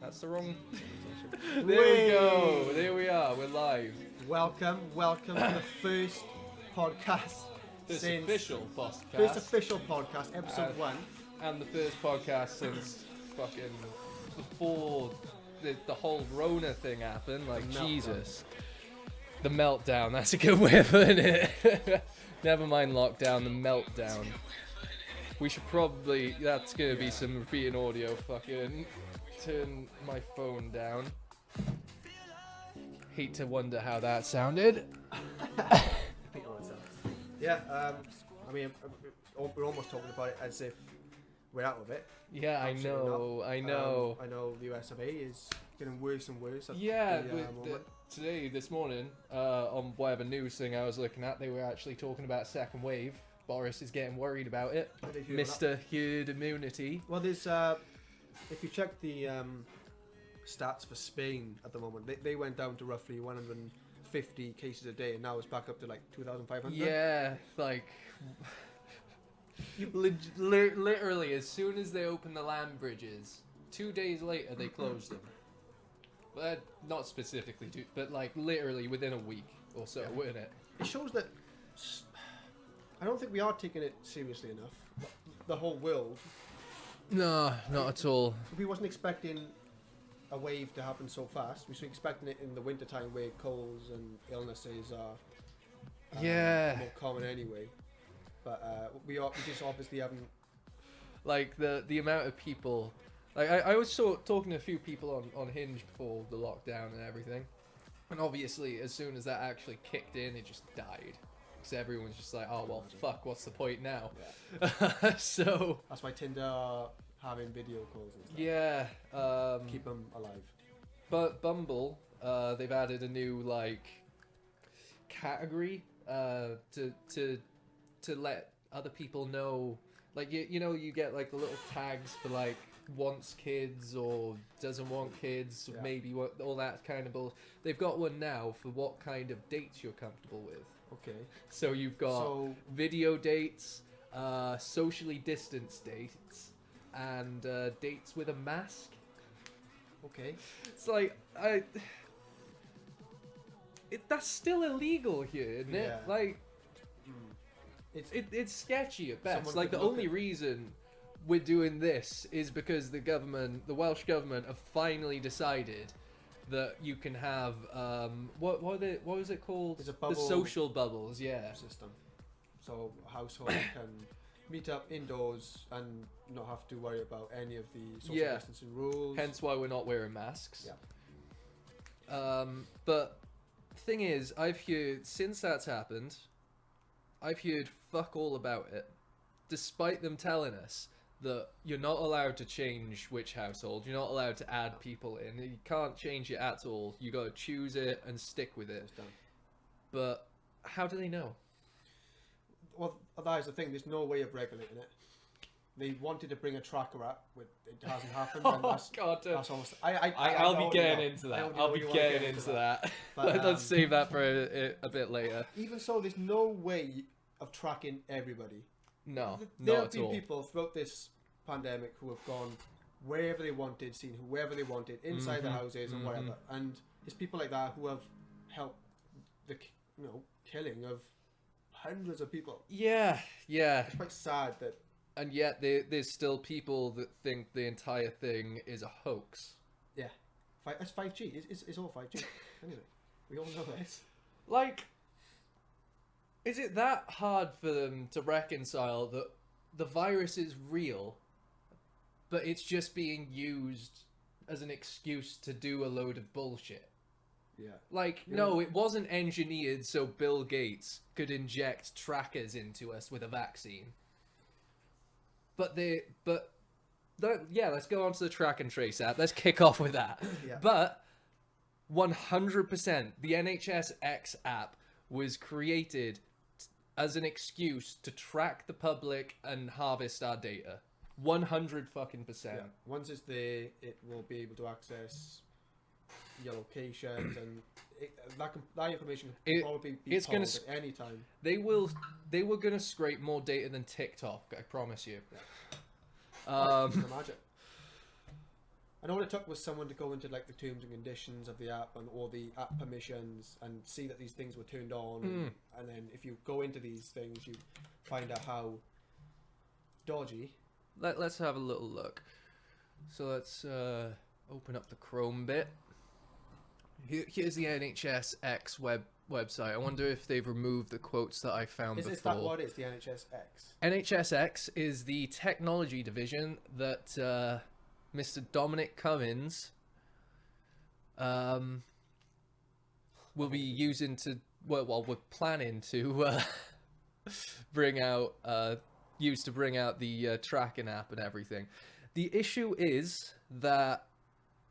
That's the wrong... There we go. There we are. We're live. Welcome to the first podcast. First official podcast. First official podcast, episode 1. And the first podcast since fucking before the whole Rona thing happened. Like, Jesus. The meltdown. That's a good way of putting it. Never mind lockdown, the meltdown. We should probably... That's going to be some repeating audio. Fucking turn my phone down. Hate to wonder how that sounded. Yeah, I mean, we're almost talking about it as if we're out of it. Yeah, I know. I know the US of A is getting worse and worse. This morning, on whatever news thing I was looking at, they were actually talking about second wave. Boris is getting worried about it. Mr. Herd Immunity. Well, there's, if you check the stats for Spain at the moment, they went down to roughly 150 cases a day, and now it's back up to like 2,500. Yeah, like... literally, as soon as they opened the land bridges, 2 days later they closed them. But not specifically, but like literally within a week or so, wouldn't it? It shows that I don't think we are taking it seriously enough. The whole world. No, not at all. We wasn't expecting a wave to happen so fast. We were expecting it in the winter time where colds and illnesses are more common anyway. But we just obviously haven't. Like the amount of people. Like I was talking to a few people on Hinge before the lockdown and everything, and obviously as soon as that actually kicked in, it just died. So everyone's just like, oh well, fuck, what's the point now? Yeah. So that's why Tinder are having video calls and stuff. Yeah. Keep them alive. But Bumble, they've added a new like category to let other people know, like you know you get like the little tags for like wants kids or doesn't want kids, maybe what all that kind of bull. They've got one now for what kind of dates you're comfortable with. Okay. So you've got video dates, socially distanced dates, and dates with a mask. Okay. It's like that's still illegal here, isn't it? Like. It's sketchy at best. Like the only reason we're doing this is because the Welsh government have finally decided that you can have what was it called? The social bubbles, system. So a household can meet up indoors and not have to worry about any of the social distancing rules. Hence why we're not wearing masks. Yeah. But thing is, I've heard since that's happened. I've heard fuck all about it, despite them telling us that you're not allowed to change which household, you're not allowed to add people in, you can't change it at all, you gotta choose it and stick with it. But how do they know? Well, that is the thing, there's no way of regulating it. They wanted to bring a tracker app, but it hasn't happened. Oh and that's, God! That's almost. I'll be getting into that. I'll be getting into that. But, let's save that for a bit later. Even so, there's no way of tracking everybody. No, there not have been at all. people throughout this pandemic who have gone wherever they wanted, seen whoever they wanted inside the houses and whatever. And it's people like that who have helped the killing of hundreds of people. Yeah. It's quite sad that. And yet there's still people that think the entire thing is a hoax. Yeah. It's 5G. It's all 5G. Anyway, we all know this. Like, is it that hard for them to reconcile that the virus is real, but it's just being used as an excuse to do a load of bullshit? Yeah. Like, no, it wasn't engineered so Bill Gates could inject trackers into us with a vaccine. Let's go on to the track and trace app. Let's kick off with that. Yeah. But 100%, the NHS X app was created as an excuse to track the public and harvest our data. 100 fucking percent. Yeah. Once it's there, it will be able to access your locations and that information can probably be pulled at any time. They were gonna scrape more data than TikTok, I promise you. Yeah. I can imagine. And all it took was someone to go into like the terms and conditions of the app and all the app permissions and see that these things were turned on. And then if you go into these things, you find out how dodgy. Let's have a little look. So let's open up the Chrome bit. Here's the NHSX website. I wonder if they've removed the quotes that I found before. Is that what it is, the NHSX? NHSX is the technology division that Mr. Dominic Cummins will be using to... Well, we're planning to bring out the tracking app and everything. The issue is that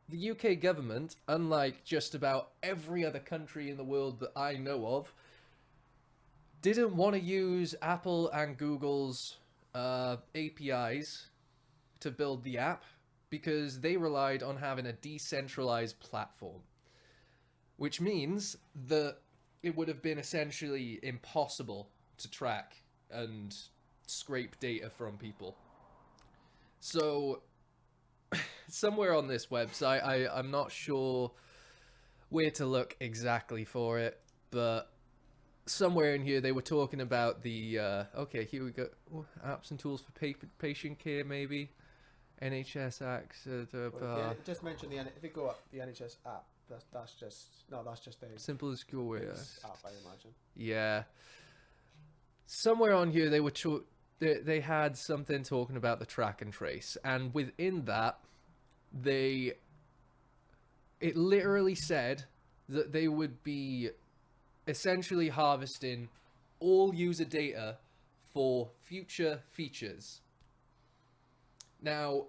the UK government, unlike just about every other country in the world that I know of, didn't want to use Apple and Google's APIs to build the app because they relied on having a decentralized platform, which means that it would have been essentially impossible to track and scrape data from people. So somewhere on this website, I'm not sure where to look exactly for it, but somewhere in here they were talking about the okay, here we go. Apps and tools for patient care, maybe. NHS access. Just mention if you go up the NHS app, that's just a simple as school way app, I imagine. Yeah. Somewhere on here they were they had something talking about the track and trace, and within that it literally said that they would be essentially harvesting all user data for future features. Now,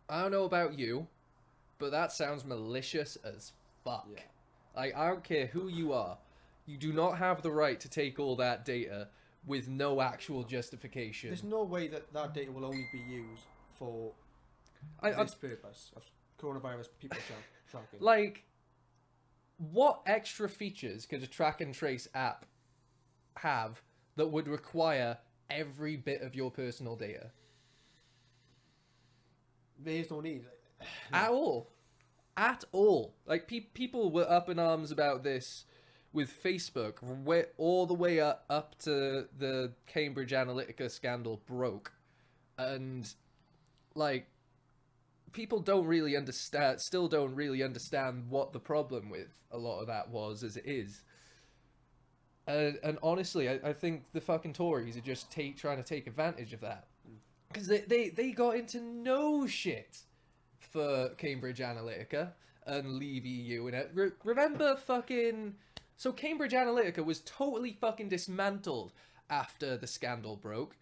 I don't know about you, but that sounds malicious as fuck. Yeah. Like, I don't care who you are. You do not have the right to take all that data with no actual justification. There's no way that data will only be used for this purpose of coronavirus people tracking. Like, what extra features could a track and trace app have that would require every bit of your personal data? There's no need. At all. Like, people were up in arms about this with Facebook, all the way up to the Cambridge Analytica scandal broke. And, like, people still don't really understand what the problem with a lot of that was as it is. And honestly, I think the fucking Tories are just trying to take advantage of that. Because they got into no shit for Cambridge Analytica and Leave EU in it. Remember fucking... So Cambridge Analytica was totally fucking dismantled after the scandal broke.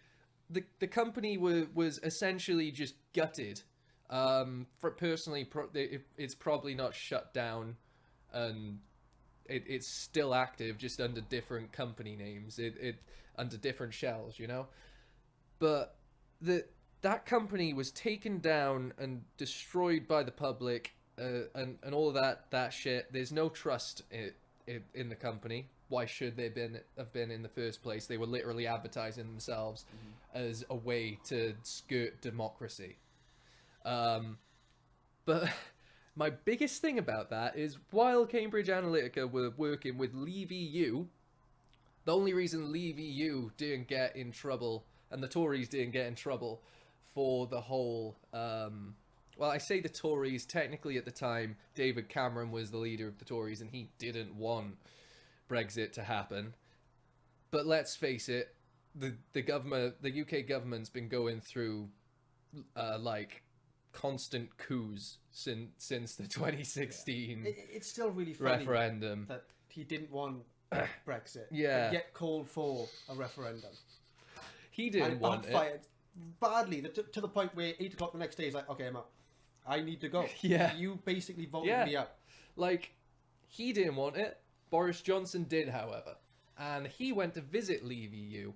The company was essentially just gutted. It's probably not shut down, and it's still active, just under different company names. It under different shells, you know. But that company was taken down and destroyed by the public, and all of that shit. There's no trust in the company. Why should they have been in the first place? They were literally advertising themselves as a way to skirt democracy. But my biggest thing about that is while Cambridge Analytica were working with Leave EU, the only reason Leave EU didn't get in trouble and the Tories didn't get in trouble for the whole... well, I say the Tories, technically at the time, David Cameron was the leader of the Tories and he didn't want Brexit to happen. But let's face it, the UK government's been going through, like, constant coups since the 2016 it's still really funny referendum that he didn't want Brexit, yeah, yet called for a referendum. He didn't want it. Fired badly to the point where 8 o'clock the next day he's like, okay, I'm out. I need to go. Yeah, you basically voted me out. Like, he didn't want it. Boris Johnson did, however, and he went to visit Leave EU.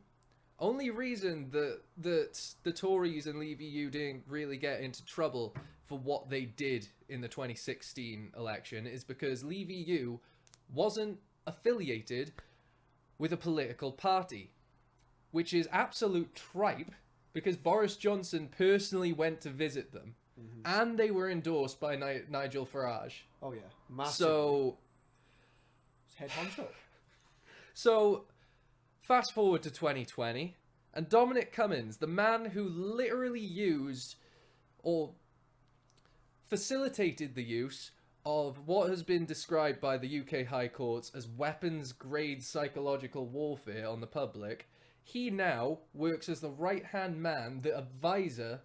Only reason that the Tories and Leave EU didn't really get into trouble for what they did in the 2016 election is because Leave EU wasn't affiliated with a political party, which is absolute tripe because Boris Johnson personally went to visit them. and they were endorsed by Nigel Farage. Oh yeah, massive. So, Head honcho. so fast forward to 2020, and Dominic Cummings, the man who literally used or facilitated the use of what has been described by the UK High Courts as weapons-grade psychological warfare on the public, he now works as the right-hand man, the advisor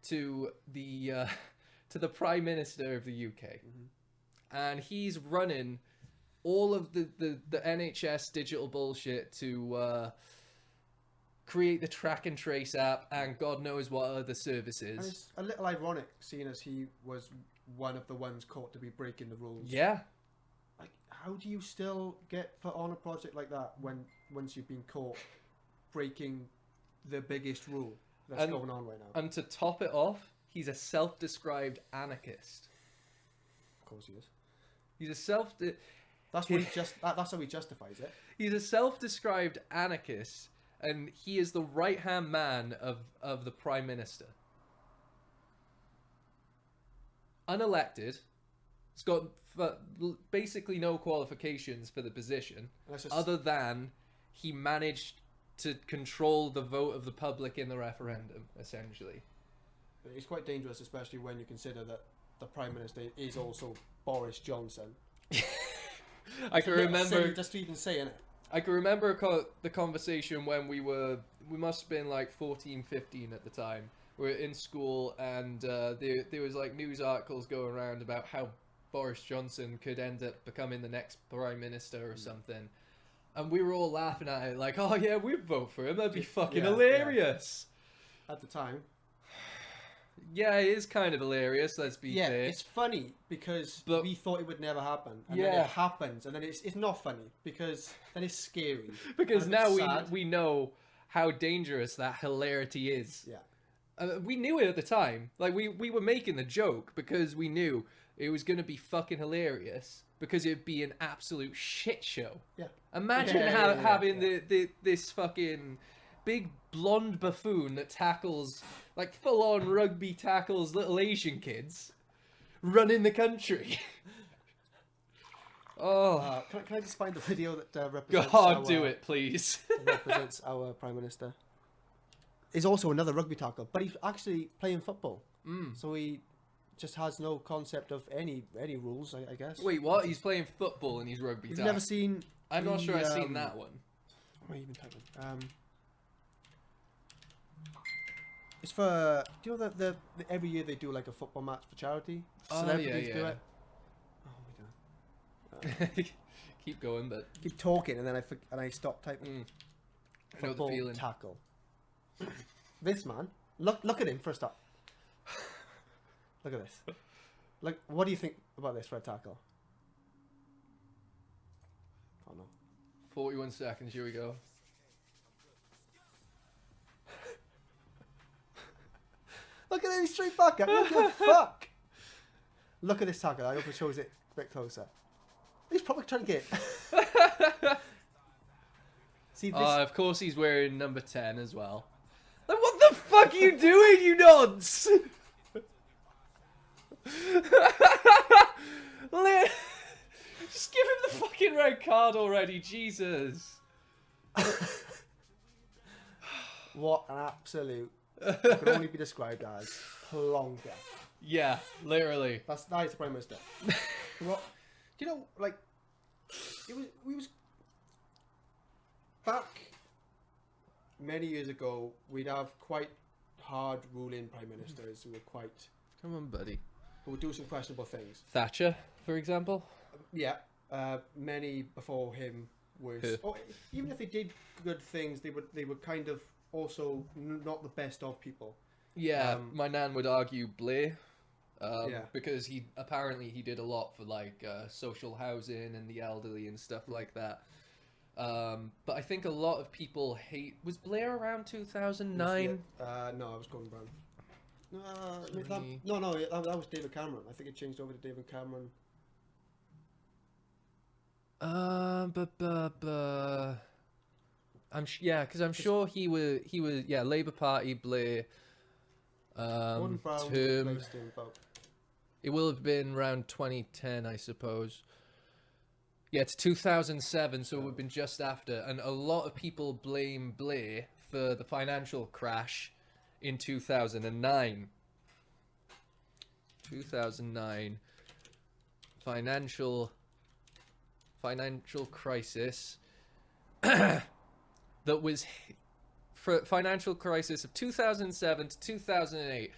to the Prime Minister of the UK. And he's running all of the NHS digital bullshit to create the track and trace app and God knows what other services. And it's a little ironic, seeing as he was one of the ones caught to be breaking the rules. Yeah. Like, how do you still get put on a project like that once you've been caught breaking the biggest rule that's going on right now? And to top it off, he's a self-described anarchist. Of course he is. He's a That's what that's how he justifies it. He's a self-described anarchist, and he is the right-hand man of the Prime Minister. Unelected. He's got basically no qualifications for the position, other than he managed to control the vote of the public in the referendum, essentially. It's quite dangerous, especially when you consider that the Prime Minister is also Boris Johnson. I can remember just to even say, innit? I can remember the conversation when we must have been like 14, 15 at the time. We were in school, and there was like news articles going around about how Boris Johnson could end up becoming the next Prime Minister or something. And we were all laughing at it like, oh yeah, we'd vote for him. That'd be fucking hilarious. Yeah. At the time. Yeah, it is kind of hilarious, let's be fair. Yeah, it's funny because we thought it would never happen. And then it happens, and then it's not funny because then it's scary. Because now we know how dangerous that hilarity is. Yeah. We knew it at the time. Like, we were making the joke because we knew it was going to be fucking hilarious because it'd be an absolute shit show. Yeah. Imagine having this fucking big blonde buffoon that tackles, like full-on rugby tackles little Asian kids running the country. Oh. Can I just find the video that represents God, do it, please. represents our Prime Minister. He's also another rugby tackle, but he's actually playing football. So he just has no concept of any rules, I guess. Wait, what? He's playing football and he's rugby tackle? You've never seen... I'm not sure I've seen that one. What are you even typing? It's for... Do you know that every year they do like a football match for charity? Celebrities do it. Oh my god. Keep going, but... Keep talking and then I stop typing. I know the feeling. Tackle. This man, look at him for a start. Look at this. Like, what do you think about this for a tackle? Oh no. 41 seconds, here we go. Look at him straight back at what the fuck? Look at this tackle. I hope it shows it a bit closer. He's probably trying to get See this? Of course he's wearing number 10 as well. Like, what the fuck are you doing, you nods? Just give him the fucking red card already, Jesus. What an absolute... It can only be described as plonker. Yeah, literally. That is the Prime Minister. What? Do you know, like, we was back many years ago. We'd have quite hard ruling prime ministers who were quite. Come on, buddy. Who would do some questionable things. Thatcher, for example. Yeah, many before him was. Or even if they did good things, they were kind of also not the best of people. Yeah, my nan would argue Blair. Yeah. Because he did a lot for like social housing and the elderly and stuff like that. But I think a lot of people hate. Was Blair around 2009? No, I was Gordon Brown. That was David Cameron. I think it changed over to David Cameron. Because I'm sure he was Labour Party, Blair. Gordon Brown term. replaced him about... It will have been around 2010, I suppose. Yeah, it's 2007, so it would have been just after. And a lot of people blame Blair for the financial crash in 2009. 2009 financial crisis that was for financial crisis of 2007 to 2008,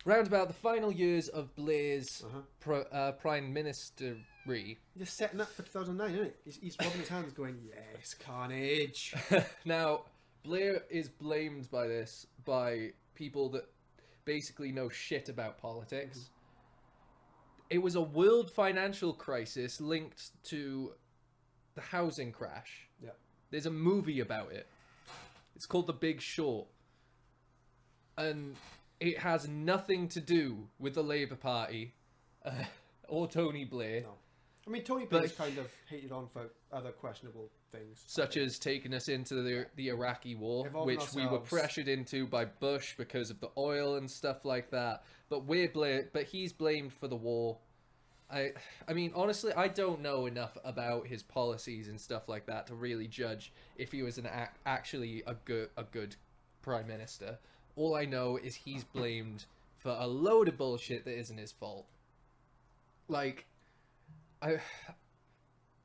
round about the final years of Blair's prime ministery. Just setting up for 2009, isn't it? He's rubbing his hands going, yes, carnage. Now, Blair is blamed by people that basically know shit about politics. It was a world financial crisis linked to the housing crash. Yeah. There's a movie about it. It's called The Big Short. And it has nothing to do with the Labour Party or Tony Blair. No. I mean, Tony Blair's kind of hated on for other questionable things. Such as taking us into the Iraqi war, Involving which we were ourselves. pressured into by Bush because of the oil and stuff like that. But he's blamed for the war. I mean, honestly, I don't know enough about his policies and stuff like that to really judge if he was actually a good prime minister. All I know is he's blamed for a load of bullshit that isn't his fault. Like,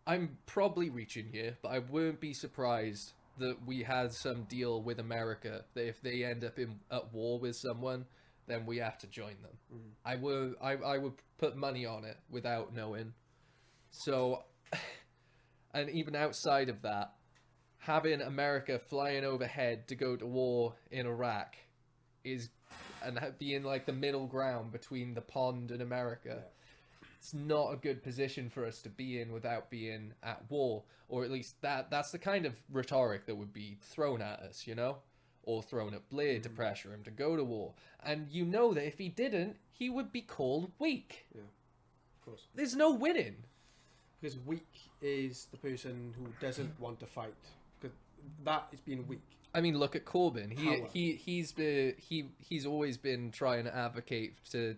I'm probably reaching here, but I wouldn't be surprised that we had some deal with America that if they end up at war with someone, then we have to join them. I would put money on it without knowing. So, and even outside of that, having America flying overhead to go to war in Iraq and being like the middle ground between the pond and America. Yeah. It's not a good position for us to be in without being at war, or at least that's the kind of rhetoric that would be thrown at us, you know, or thrown at Blair to pressure him to go to war. And you know that if he didn't, he would be called weak. Yeah, of course. There's no winning. Because weak is the person who doesn't want to fight. Because that is being weak. I mean, look at Corbyn. Power. He's always been trying to advocate to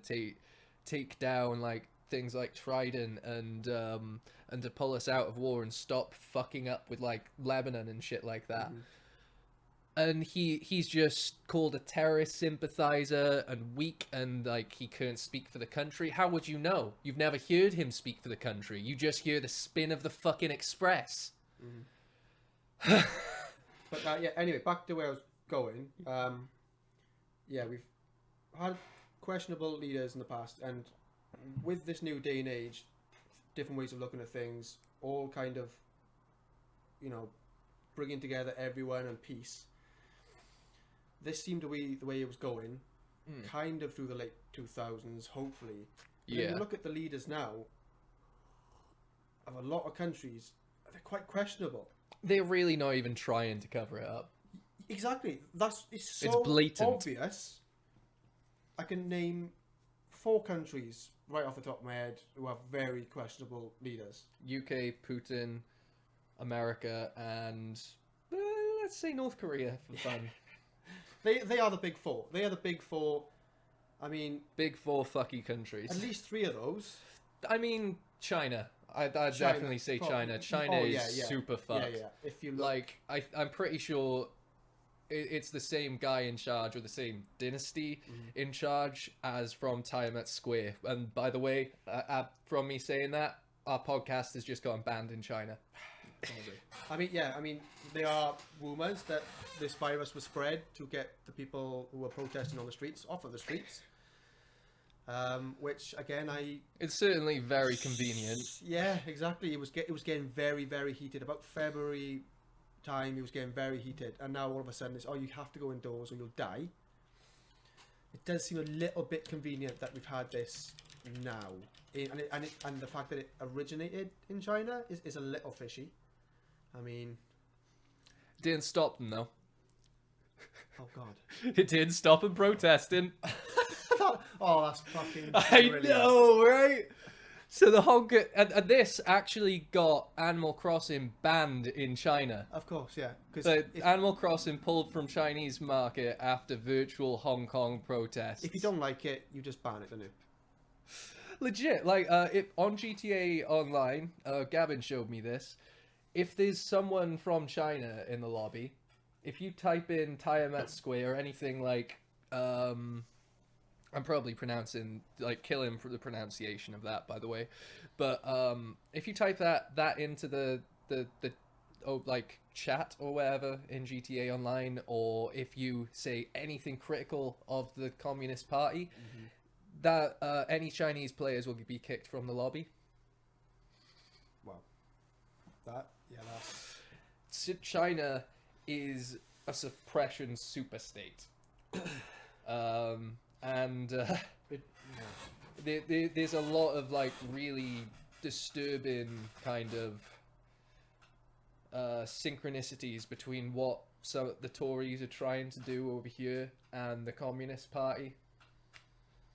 take down like things like Trident and to pull us out of war and stop fucking up with like Lebanon and shit like that. And he's just called a terrorist sympathizer and weak, and like he couldn't speak for the country. How would you know? You've never heard him speak for the country. You just hear the spin of the fucking Express. But yeah, anyway, back to where I was going. Yeah, we've had questionable leaders in the past, and with this new day and age, different ways of looking at things, all kind of, you know, bringing together everyone and peace. This seemed to be the way it was going, kind of through the late 2000s, hopefully. But Yeah. if you look at the leaders now, of a lot of countries, they're quite questionable. They're really not even trying to cover it up. Exactly. It's so It's blatant. obvious. I can name 4 countries right off the top of my head who have very questionable leaders. UK, Putin, America, and let's say North Korea for fun. They are the big 4. They are the big 4. I mean, Big 4 fucky countries. at least 3 of those. I mean, China. I'd definitely say probably. China. China Oh, is yeah. super fucked. Yeah. If you look, Like, I'm pretty sure it's the same guy in charge, or the same dynasty in charge as from Tiamat Square. And by the way, from me saying that, our podcast has just gotten banned in China. I mean, there are rumours that this virus was spread to get the people who were protesting on the streets off of the streets. Which again, It's certainly very convenient. Yeah, exactly. It was getting very, very heated. About February time, it was getting very heated, and now all of a sudden it's you have to go indoors or you'll die. It does seem a little bit convenient that we've had this now, and the fact that it originated in China is a little fishy. I mean, Didn't stop them though. oh god. It didn't stop them protesting. Oh, that's fucking I brilliant. know, right? So the Hong Kong and this actually got Animal Crossing banned in China. Of course, yeah. So Animal Crossing pulled from Chinese market after virtual Hong Kong protests. if you don't like it, you just ban it, don't you? Legit, like on GTA Online, Gavin showed me this. If there's someone from China in the lobby, if you type in Tiamat Square or anything like, I'm probably pronouncing, like, kill him for the pronunciation of that, by the way. But if you type that into the like chat or whatever in GTA Online, or if you say anything critical of the Communist Party, that any Chinese players will be kicked from the lobby. Wow. China is a suppression super state. There's a lot of like really disturbing kind of synchronicities between what the Tories are trying to do over here and the Communist Party,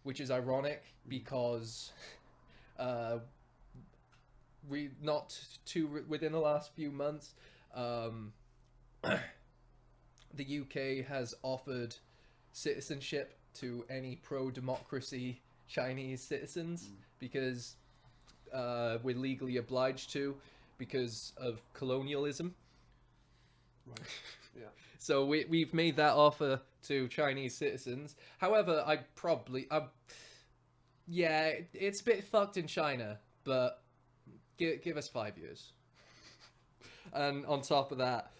which is ironic because within the last few months, the UK has offered citizenship to any pro-democracy Chinese citizens because we're legally obliged to because of colonialism. Right. Yeah. So we've made that offer to Chinese citizens. However, it's a bit fucked in China, but give us 5 years. And on top of that,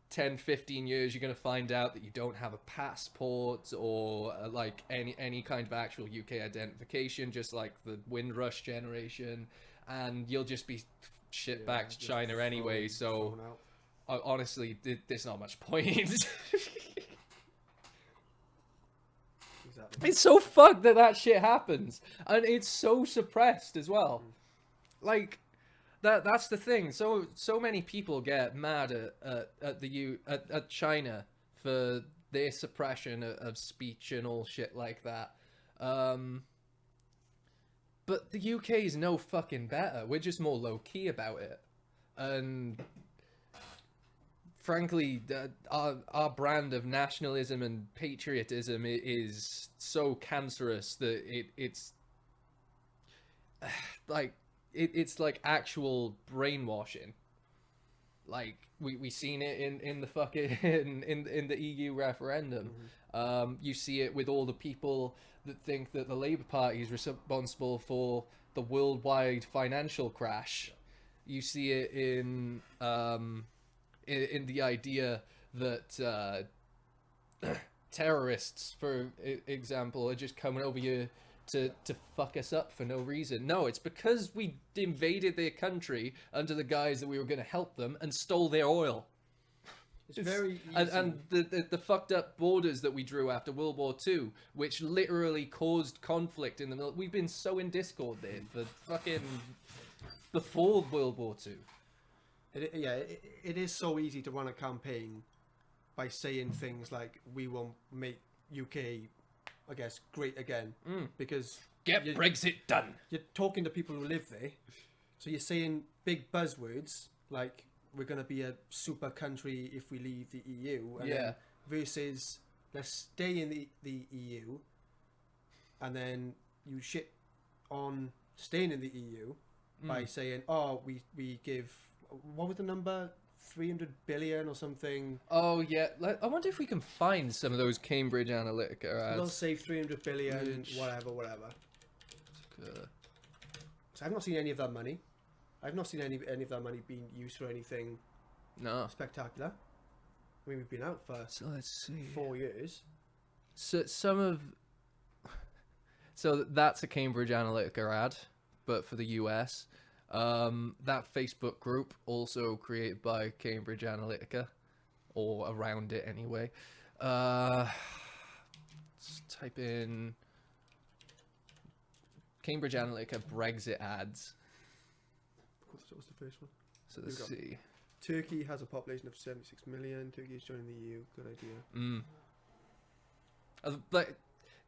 10, 15 years, you're going to find out that you don't have a passport or like any kind of actual UK identification, just like the Windrush generation, and you'll just be shipped back to China anyway. So honestly, there's not much point. Exactly. It's so fucked that shit happens, and it's so suppressed as well. Like that's the thing. So many people get mad at China for their suppression of speech and all shit like that. But the UK is no fucking better. We're just more low key about it, and frankly, our brand of nationalism and patriotism is so cancerous that it's like it's like actual brainwashing. Like we seen it in the fucking in the EU referendum. You see it with all the people that think that the Labour Party is responsible for the worldwide financial crash. You see it in the idea that terrorists, for example, are just coming over here to fuck us up for no reason. No, it's because we invaded their country under the guise that we were going to help them and stole their oil. It's very easy. And the fucked up borders that we drew after World War II, which literally caused conflict in the middle. We've been so in discord there for fucking before World War II. It is so easy to run a campaign by saying things like, we will make UK, I guess, great again. Because get Brexit done. You're talking to people who live there. So you're saying big buzzwords like, we're going to be a super country if we leave the EU. And then versus, let's stay in the EU. And then you shit on staying in the EU by saying, oh, we give... What was the number? 300 billion or something? Oh, yeah. I wonder if we can find some of those Cambridge Analytica ads. We'll save 300 billion, whatever. So I've not seen any of that money. I've not seen any of that money being used for anything spectacular. I mean, we've been out for let's see. 4 years. So that's a Cambridge Analytica ad, but for the US. That Facebook group also created by Cambridge Analytica, or around it anyway. Let's type in Cambridge Analytica Brexit ads. What was the first one? So let's see. Turkey has a population of 76 million. Turkey is joining the EU. Good idea. But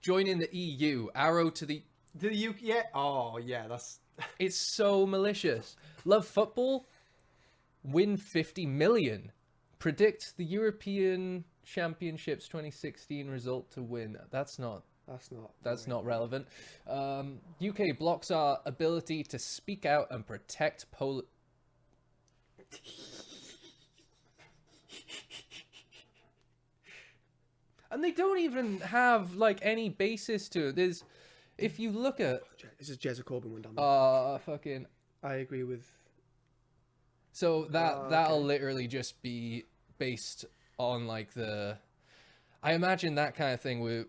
joining the EU, arrow to the Do you? Yeah. Oh, yeah. That's. It's so malicious. Love football? Win 50 million. Predict the European Championships 2016 result to win. That's not relevant. UK blocks our ability to speak out and protect Poland. And they don't even have like any basis to it. There's, if you look at, This is Jezza Corbyn one down there. fucking. I agree with. So that'll okay. literally just be based on like the. I imagine that kind of thing would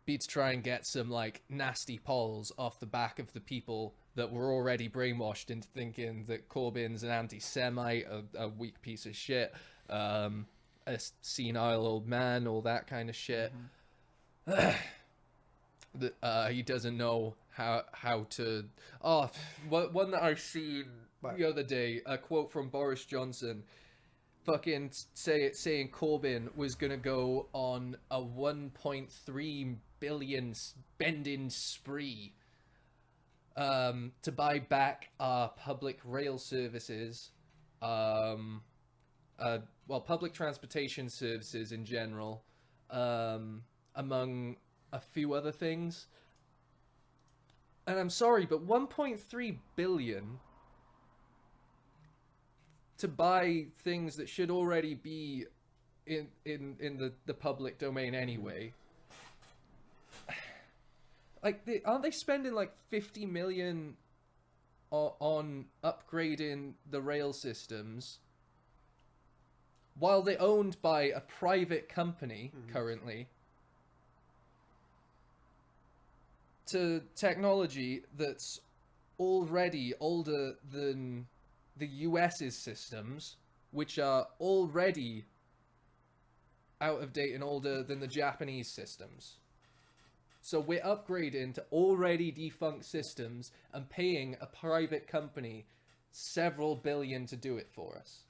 be to try and get some like nasty polls off the back of the people that were already brainwashed into thinking that Corbyn's an anti-Semite, a weak piece of shit, a senile old man, all that kind of shit. That he doesn't know how to. Oh, one that I've seen the other day, a quote from Boris Johnson. Fucking saying Corbyn was gonna go on a 1.3 billion spending spree to buy back our public rail services, well, public transportation services in general, among a few other things. And I'm sorry, but 1.3 billion to buy things that should already be in the public domain anyway. Like, aren't they spending like 50 million on upgrading the rail systems while they're owned by a private company currently to technology that's already older than the US's systems, which are already out of date and older than the Japanese systems. So we're upgrading to already defunct systems and paying a private company several billion to do it for us.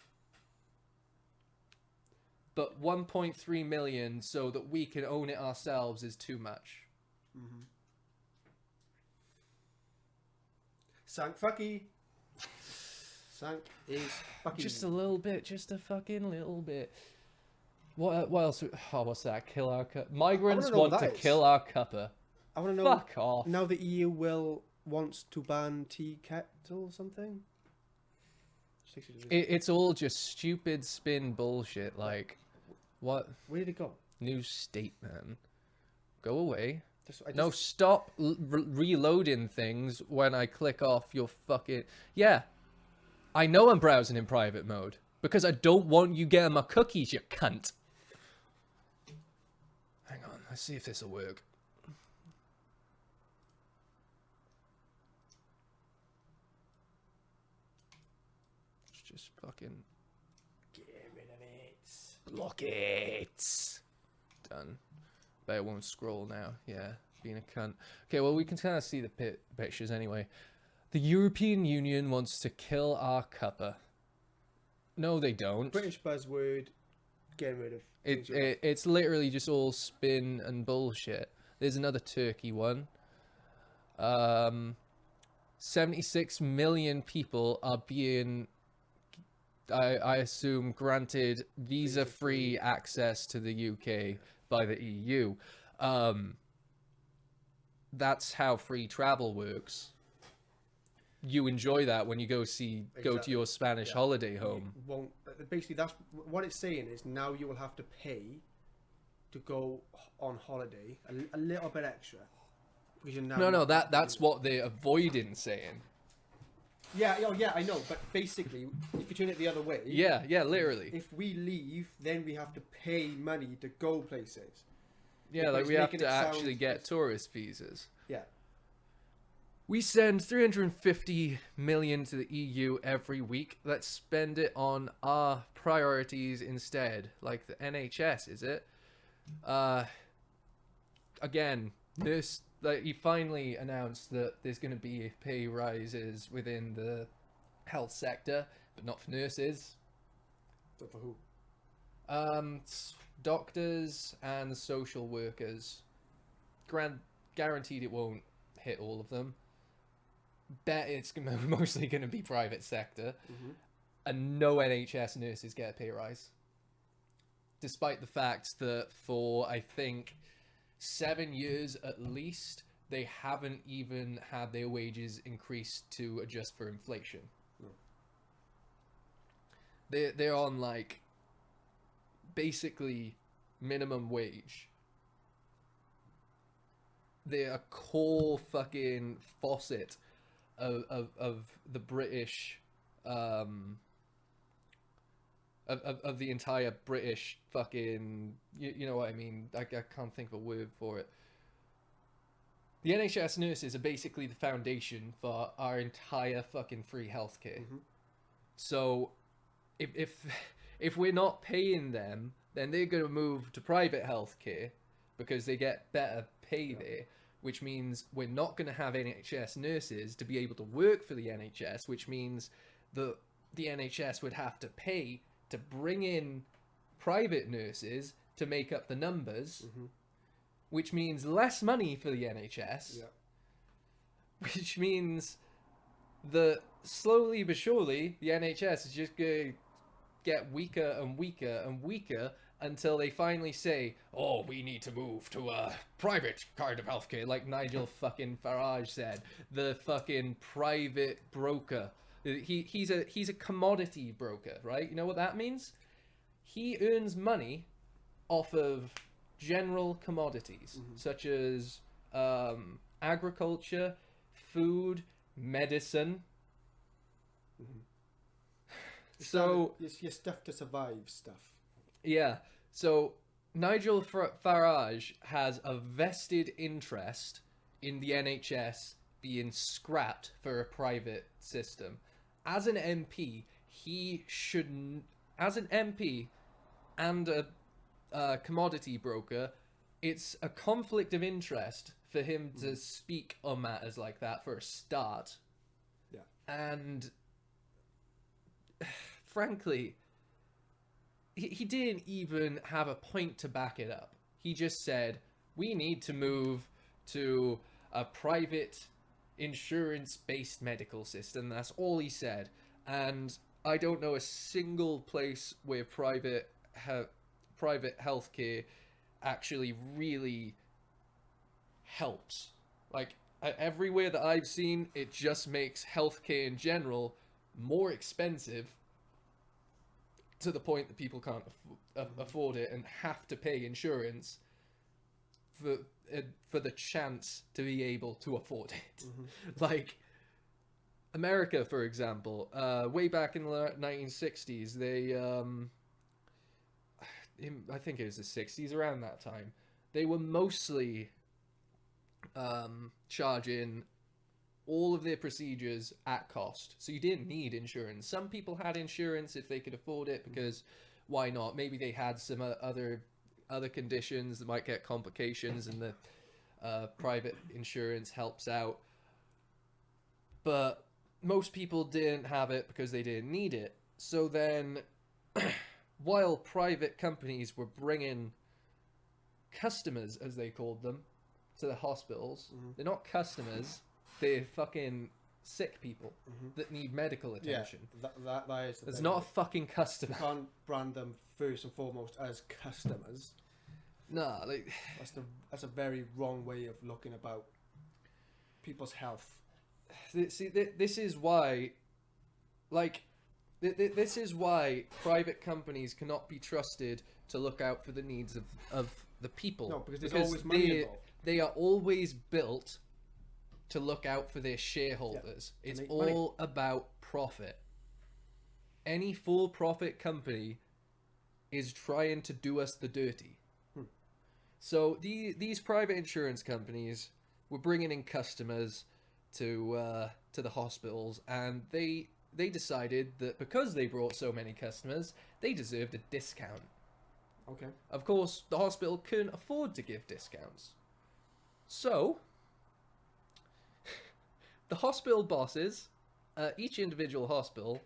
But 1.3 million so that we can own it ourselves is too much. Sank fucky. Sank is fucking. Just a little bit, just a fucking little bit. What else? Oh, what's that? Kill our migrants want to kill our cuppa. I want to know. Fuck off. Now the EU wants to ban tea kettle or something. It's all just stupid spin bullshit. Like, what? Where did it go? New state, man. Go away. No, stop reloading things when I click off your fucking. Yeah, I know I'm browsing in private mode because I don't want you getting my cookies, you cunt. Hang on, let's see if this will work. Let's just fucking get rid of it. Block it. Done. Bet it won't scroll now. Yeah, being a cunt. Okay, well, we can kind of see the pictures anyway. The European Union wants to kill our cuppa. No, they don't. British buzzword. Get rid of. It's literally just all spin and bullshit. There's another Turkey one. 76 million people are being, I assume, granted visa-free access to the UK by the EU. That's how free travel works. You enjoy that when you go to your Spanish holiday home. Basically, that's what it's saying is now you will have to pay to go on holiday a little bit extra. Because you're now that's what they're avoiding saying. Yeah, I know, but basically, if you turn it the other way... Yeah, literally. If we leave, then we have to pay money to go places. Yeah, like we have to actually get tourist visas. Yeah. We send 350 million to the EU every week. Let's spend it on our priorities instead, like the NHS, is it? Again, this... Like, he finally announced that there's going to be pay rises within the health sector, but not for nurses. So for who? Doctors and social workers. Guaranteed it won't hit all of them. Bet it's mostly going to be private sector, and no NHS nurses get a pay rise. Despite the fact that for, I think, 7 years at least, they haven't even had their wages increased to adjust for inflation. No. They're on, like, basically minimum wage. They're a core fucking faucet of the British, of the entire British fucking, you know what I mean? I can't think of a word for it. The NHS nurses are basically the foundation for our entire fucking free healthcare. So if we're not paying them, then they're going to move to private healthcare because they get better pay there, which means we're not going to have NHS nurses to be able to work for the NHS, which means the NHS would have to pay to bring in private nurses to make up the numbers, which means less money for the NHS, which means that slowly but surely the NHS is just going to get weaker and weaker and weaker until they finally say, oh, we need to move to a private kind of healthcare, like Nigel fucking Farage said, the fucking private broker. He's a commodity broker, right? You know what that means? He earns money off of general commodities, such as agriculture, food, medicine. So your stuff to survive stuff. Yeah. So Nigel Farage has a vested interest in the NHS being scrapped for a private system. As an MP, he should, as an MP and a commodity broker, it's a conflict of interest for him to speak on matters like that for a start. Yeah. And frankly, he didn't even have a point to back it up. He just said, we need to move to a private insurance-based medical system. That's all he said. And I don't know a single place where private healthcare actually really helps. Like, everywhere that I've seen, it just makes healthcare in general more expensive, to the point that people can't afford it and have to pay insurance for the chance to be able to afford it. Like America, for example, way back in the 1960s, they I think it was the 60s, around that time, they were mostly charging all of their procedures at cost. So you didn't need insurance. Some people had insurance if they could afford it, because why not? Maybe they had some other conditions that might get complications, and the private insurance helps out. But most people didn't have it because they didn't need it. So then, while private companies were bringing customers, as they called them, to the hospitals, they're not customers. They're fucking sick people that need medical attention. Yeah, that is the It's thing. not a fucking customer. You can't brand them first and foremost as customers. Nah, like, That's a very wrong way of looking about people's health. see, this is why, like, this is why private companies cannot be trusted to look out for the needs of the people. No, because there's always money involved. They are always built to look out for their shareholders. Yeah, it's all about profit. Any for-profit company is trying to do us the dirty. So these private insurance companies were bringing in customers to the hospitals, and they decided that because they brought so many customers, they deserved a discount. Okay. Of course, the hospital couldn't afford to give discounts. So the hospital bosses, each individual hospital,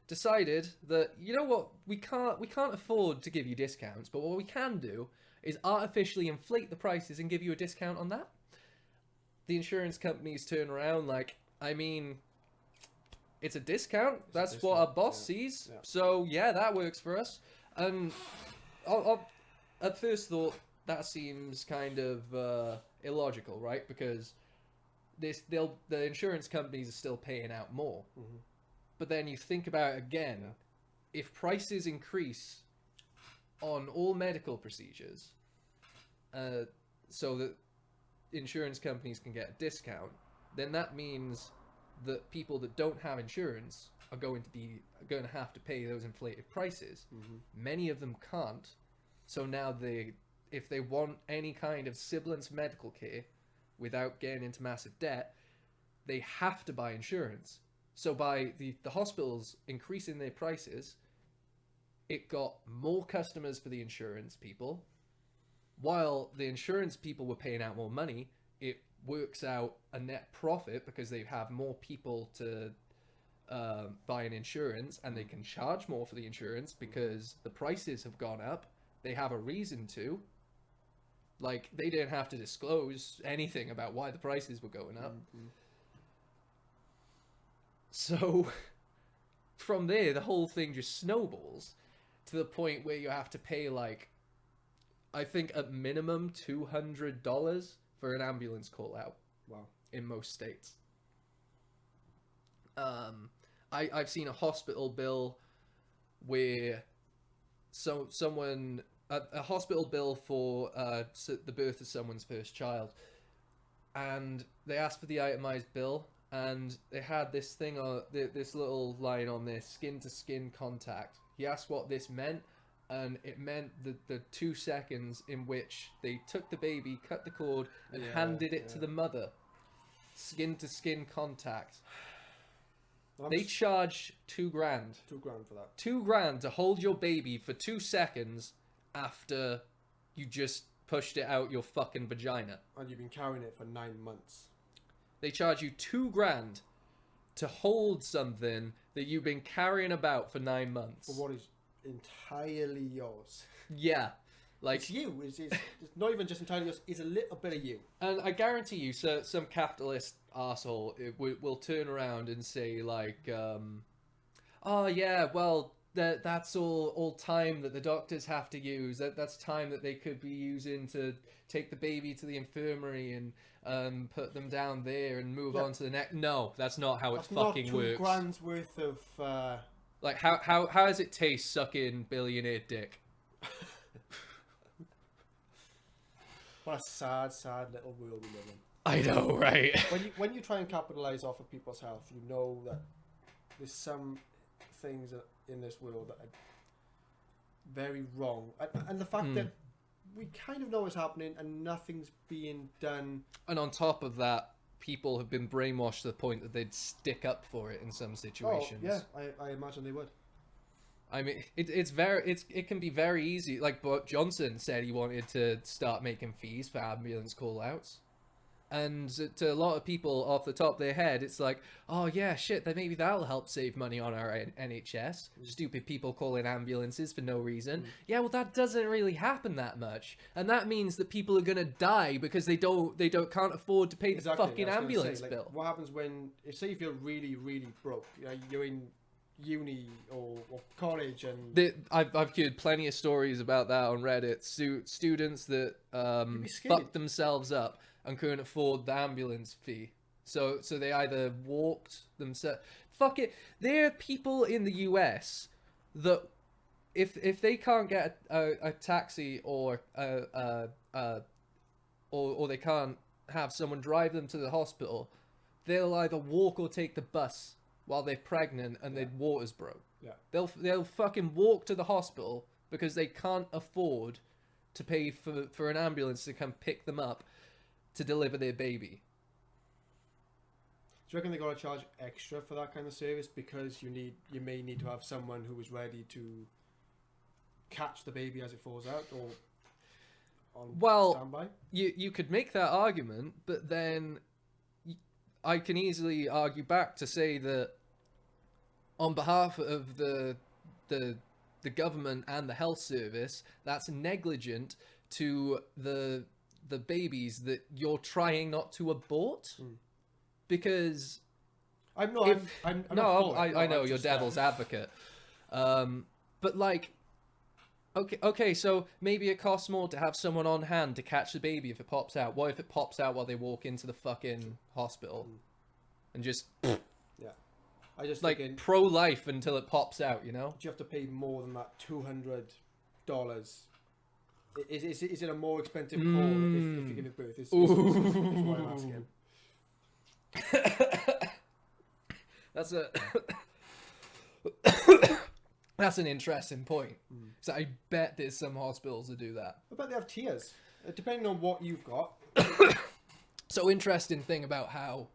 decided that, you know what, we can't afford to give you discounts, but what we can do is artificially inflate the prices and give you a discount on that. the insurance companies turn around like, I mean, it's a discount. That's what our boss sees. Yeah. So yeah, that works for us. And I'll, at first thought that seems kind of illogical, right? Because the insurance companies are still paying out more. Mm-hmm. But then you think about it again, if prices increase on all medical procedures, so that insurance companies can get a discount, then that means that people that don't have insurance are going to have to pay those inflated prices. Mm-hmm. Many of them can't, so now if they want any kind of siblings medical care without getting into massive debt, they have to buy insurance. So by the hospitals increasing their prices, it got more customers for the insurance people. While the insurance people were paying out more money, it works out a net profit because they have more people to buy an insurance, and they can charge more for the insurance because the prices have gone up. They have a reason to. Like, they didn't have to disclose anything about why the prices were going up. Mm-hmm. So from there, the whole thing just snowballs to the point where you have to pay, like, I think at minimum $200 for an ambulance call out. Wow. In most states. I've seen a hospital bill where a hospital bill for the birth of someone's first child, and they asked for the itemized bill, and they had this thing on this little line on there, skin to skin contact. He asked what this meant, and it meant the 2 seconds in which they took the baby, cut the cord, and handed it to the mother. Skin to skin contact. They charge $2,000. $2,000 for that. $2,000 to hold your baby for 2 seconds after you just pushed it out your fucking vagina. And you've been carrying it for 9 months. They charge you $2,000 to hold something that you've been carrying about for 9 months. For what is entirely yours. Yeah. Like, it's you. It's not even just entirely yours. It's a little bit of you. And I guarantee you, some capitalist arsehole will turn around and say, like, oh, yeah, well, that's all time that the doctors have to use. That's time that they could be using to take the baby to the infirmary and put them down there and move on to the next. No, that's not how it fucking works. $2,000 worth of... Like, how does it taste sucking billionaire dick? What a sad, sad little world we live in. I know, right? When you try and capitalize off of people's health, you know that there's some things in this world that are very wrong, and the fact that we kind of know what's happening and nothing's being done. And on top of that, people have been brainwashed to the point that they'd stick up for it in some situations. Oh, yeah, I imagine they would. I mean, it can be very easy. Like, but Johnson said he wanted to start making fees for ambulance call-outs. And to a lot of people off the top of their head, it's like, oh yeah, shit, then maybe that'll help save money on our NHS. Stupid people calling ambulances for no reason. Yeah, well, that doesn't really happen that much. And that means that people are gonna die because they can't afford to pay the fucking ambulance bill. What happens when, say if you're really, really broke, you're in uni or college, and I've heard plenty of stories about that on Reddit. Students that fucked themselves up and couldn't afford the ambulance fee, so they either walked themselves. Fuck it, there are people in the US that if they can't get a taxi or they can't have someone drive them to the hospital, they'll either walk or take the bus while they're pregnant and their water's broke. Yeah. They'll fucking walk to the hospital because they can't afford to pay for an ambulance to come pick them up to deliver their baby. Do you reckon they gotta charge extra for that kind of service because you may need to have someone who is ready to catch the baby as it falls out or on standby? You could make that argument, but then I can easily argue back to say that on behalf of the government and the health service, that's negligent to the the babies that you're trying not to abort, because I know you're devil's advocate, but like, okay, so maybe it costs more to have someone on hand to catch the baby if it pops out. What if it pops out while they walk into the fucking hospital, and just I just like thinking, pro-life until it pops out, you know? do you have to pay more than that $200? Is it a more expensive call if you give it birth? Is what I'm asking. That's an interesting point. So I bet there's some hospitals that do that. I bet they have tiers, depending on what you've got. So interesting thing about how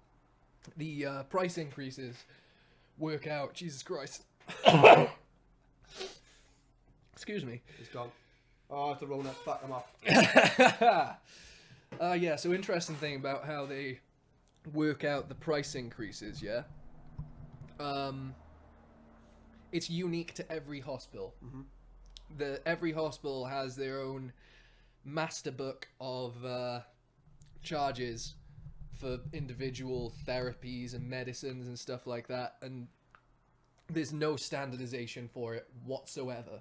the price increases work out. Jesus Christ. Excuse me. He's gone. Oh, it's the Rona. Fuck him up. Yeah, so interesting thing about how they work out the price increases, yeah? It's unique to every hospital. Every hospital has their own master book of charges for individual therapies and medicines and stuff like that, and there's no standardization for it whatsoever.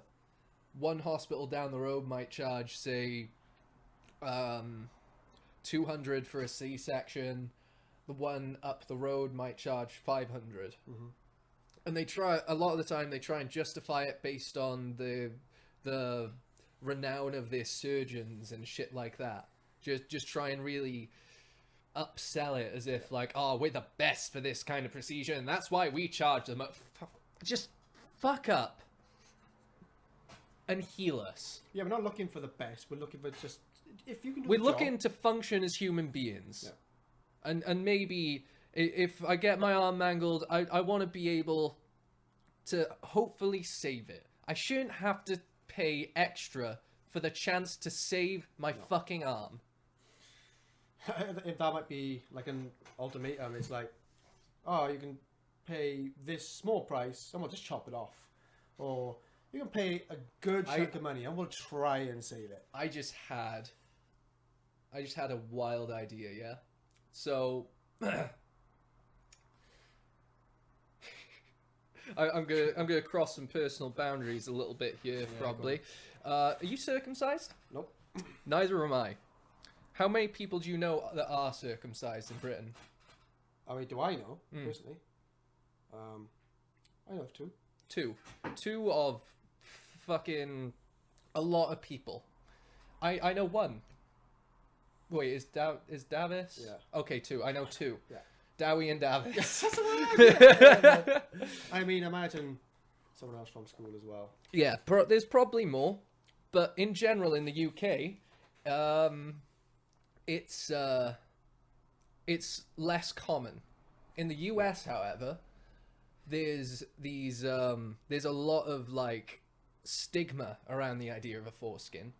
One hospital down the road might charge, say, $200 for a C-section. The one up the road might charge $500. And they try, a lot of the time, they try and justify it based on the renown of their surgeons and shit like that. Just try and really upsell it as if like, oh, we're the best for this kind of procedure, and that's why we charge them. Just fuck up and heal us. Yeah, we're not looking for the best. We're looking for just, if you can do We're the looking job. to function as human beings. Yeah. And maybe if I get my arm mangled, I want to be able to hopefully save it. I shouldn't have to pay extra for the chance to save my fucking arm. If that might be like an ultimatum, it's like, oh, you can pay this small price and we'll just chop it off. Or you can pay a good chunk of money and we'll try and save it. I just had a wild idea, yeah? So I'm gonna cross some personal boundaries a little bit here, probably. Are you circumcised? Nope. Neither am I. How many people do you know that are circumcised in Britain? I mean, do I know, personally? I know of two. Two of fucking a lot of people. I know one. Wait, is Davis? Yeah. Okay, two. I know two. Yeah. Dowie and Davis. Yes, that's the word. I mean, imagine someone else from school as well. Yeah, there's probably more, but in general in the UK, it's less common. In the US, however, there's a lot of like stigma around the idea of a foreskin,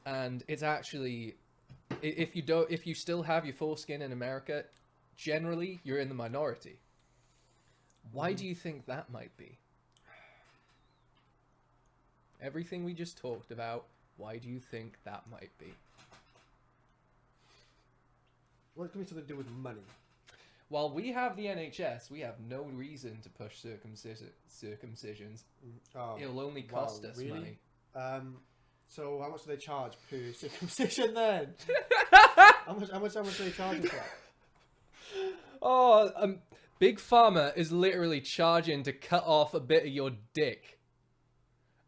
and it's actually, if you still have your foreskin in America, generally you're in the minority. Why do you think that might be? Everything we just talked about, why do you think that might be? What can we something to do with money? While we have the NHS, we have no reason to push circumcisions. Oh, It'll only cost us really? money. So how much do they charge per circumcision then? how much are they charging for that? Oh, Big Pharma is literally charging to cut off a bit of your dick,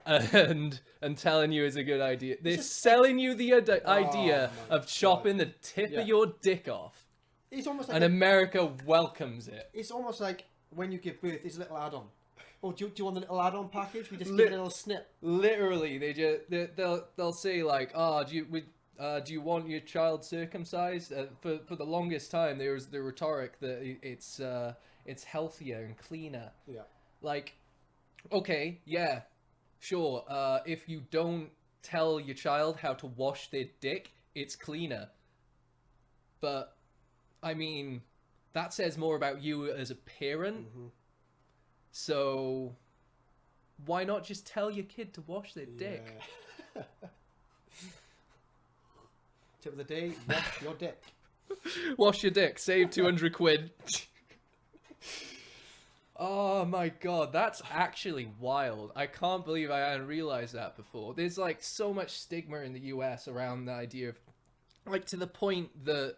and telling you it's a good idea. They're selling you the idea of chopping the tip of your dick off. It's almost like and America welcomes it. It's almost like when you give birth, it's a little add-on. Oh, do you want the little add-on package? We just give it a little snip. Literally, they'll say like, "Oh, do you want your child circumcised?" For the longest time, there was the rhetoric that it's healthier and cleaner. Yeah. Like, okay, yeah, sure. If you don't tell your child how to wash their dick, it's cleaner. But I mean, that says more about you as a parent. Mm-hmm. So why not just tell your kid to wash their dick? Tip of the day: wash your dick. Wash your dick. Save 200 quid. Oh my god, that's actually wild. I can't believe I hadn't realized that before. There's like so much stigma in the US around the idea of, like, to the point that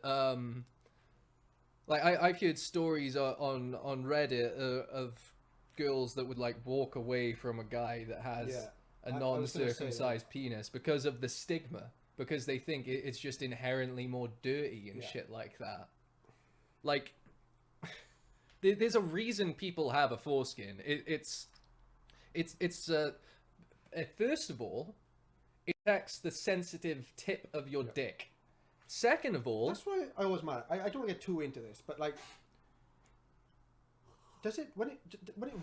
like I've heard stories on Reddit of girls that would like walk away from a guy that has a I was gonna say non-circumcised penis because of the stigma, because they think it's just inherently more dirty and shit like that. Like, there's a reason people have a foreskin. It's first of all, it protects the sensitive tip of your dick. Second of all, that's why I was mad. I don't want to get too into this, but like, does it when it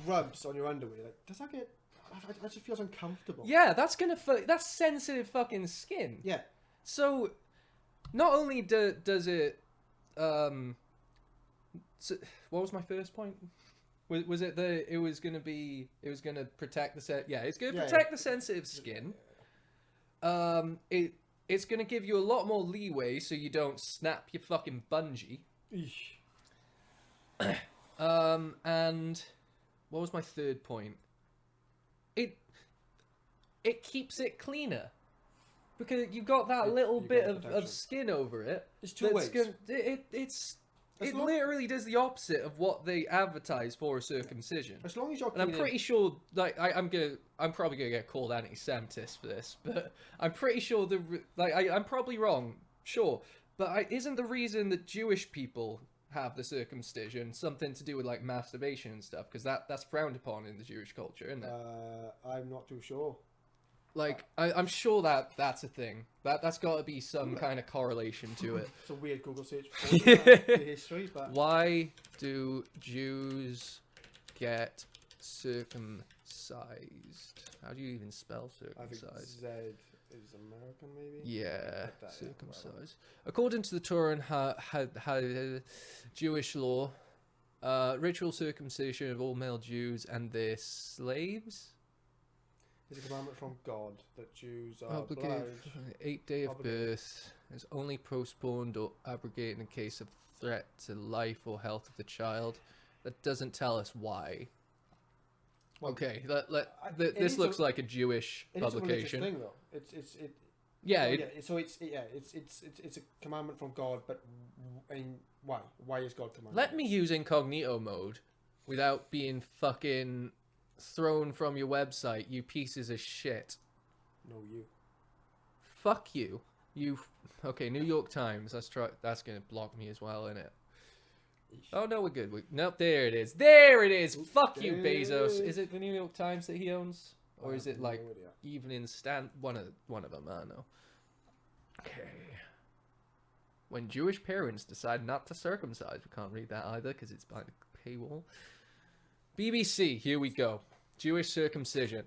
rubs on your underwear? Like, does that get? I just feels uncomfortable. Yeah, that's sensitive fucking skin. Yeah. So, not only does it so, what was my first point? Was it it was gonna protect the it's gonna protect the sensitive skin. It's gonna give you a lot more leeway so you don't snap your fucking bungee. And what was my third point? It keeps it cleaner because you got that little bit of skin over it. It's two ways. It literally does the opposite of what they advertise for a circumcision. As long as you're and I'm pretty sure, like, I'm probably gonna get called anti-Semitist for this, but I'm pretty sure I'm probably wrong, sure, but isn't the reason that Jewish people have the circumcision something to do with like masturbation and stuff? Because that's frowned upon in the Jewish culture, isn't it? I'm not too sure. Like, I'm sure that's a thing. That's got to be some kind of correlation to it. It's a weird Google search for the history, but... Why do Jews get circumcised? How do you even spell circumcised? I think Z is American, maybe? Yeah, circumcised. According to the Torah and Jewish law, ritual circumcision of all male Jews and their slaves... It's a commandment from God that Jews are obliged. 8th day of birth is only postponed or abrogated in case of threat to life or health of the child. That doesn't tell us why. Well, okay, this looks like a Jewish publication. It's a religious thing, though. It's a commandment from God, but why? Why is God commanding? Let me use incognito mode without being fucking thrown from your website, you pieces of shit. No, you. Fuck you. Okay, New York Times. That's gonna block me as well, innit? Oh no, we're good. Nope, there it is. There it is. Fuck you, Bezos. Is it the New York Times that he owns, or is it like Evening Stand? One of them. I don't know. Okay. When Jewish parents decide not to circumcise, we can't read that either because it's behind a paywall. BBC, here we go. Jewish circumcision.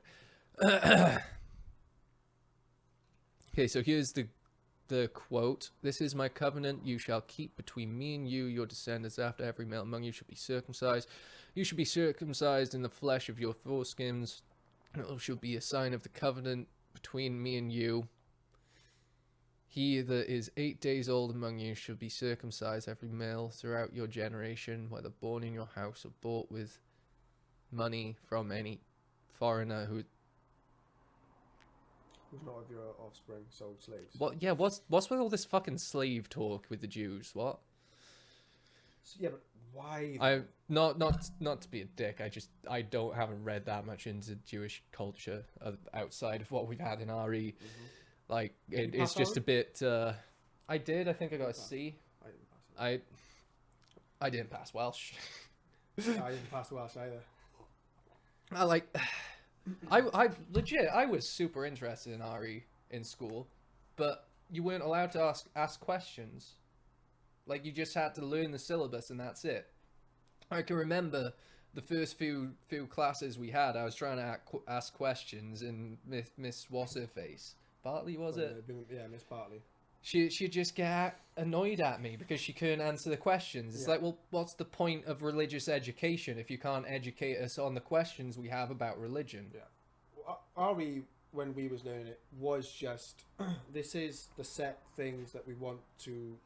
Okay, so here's the quote. This is my covenant you shall keep between me and you, your descendants after every male among you shall be circumcised. You shall be circumcised in the flesh of your foreskins. It shall be a sign of the covenant between me and you. He that is 8 days old among you shall be circumcised, every male throughout your generation, whether born in your house or bought with money from any foreigner who's not of your offspring, sold slaves. What? Yeah, what's with all this fucking slave talk with the Jews? What? Yeah, but why? I not to be a dick. I haven't read that much into Jewish culture outside of what we've had in RE. Mm-hmm. Like it's just a bit. I did. I think I got a C. I didn't pass Welsh. I didn't pass Welsh either. I legit, I was super interested in RE in school, but you weren't allowed to ask questions. Like, you just had to learn the syllabus and that's it. I can remember the first few classes we had, I was trying to ask questions, and Miss What's-Her-Face, Bartley, was it? Yeah, Miss Bartley. She'd just get annoyed at me because she couldn't answer the questions. It's like, well, what's the point of religious education if you can't educate us on the questions we have about religion? Yeah. RE when we was learning it was just this is the set things that we want to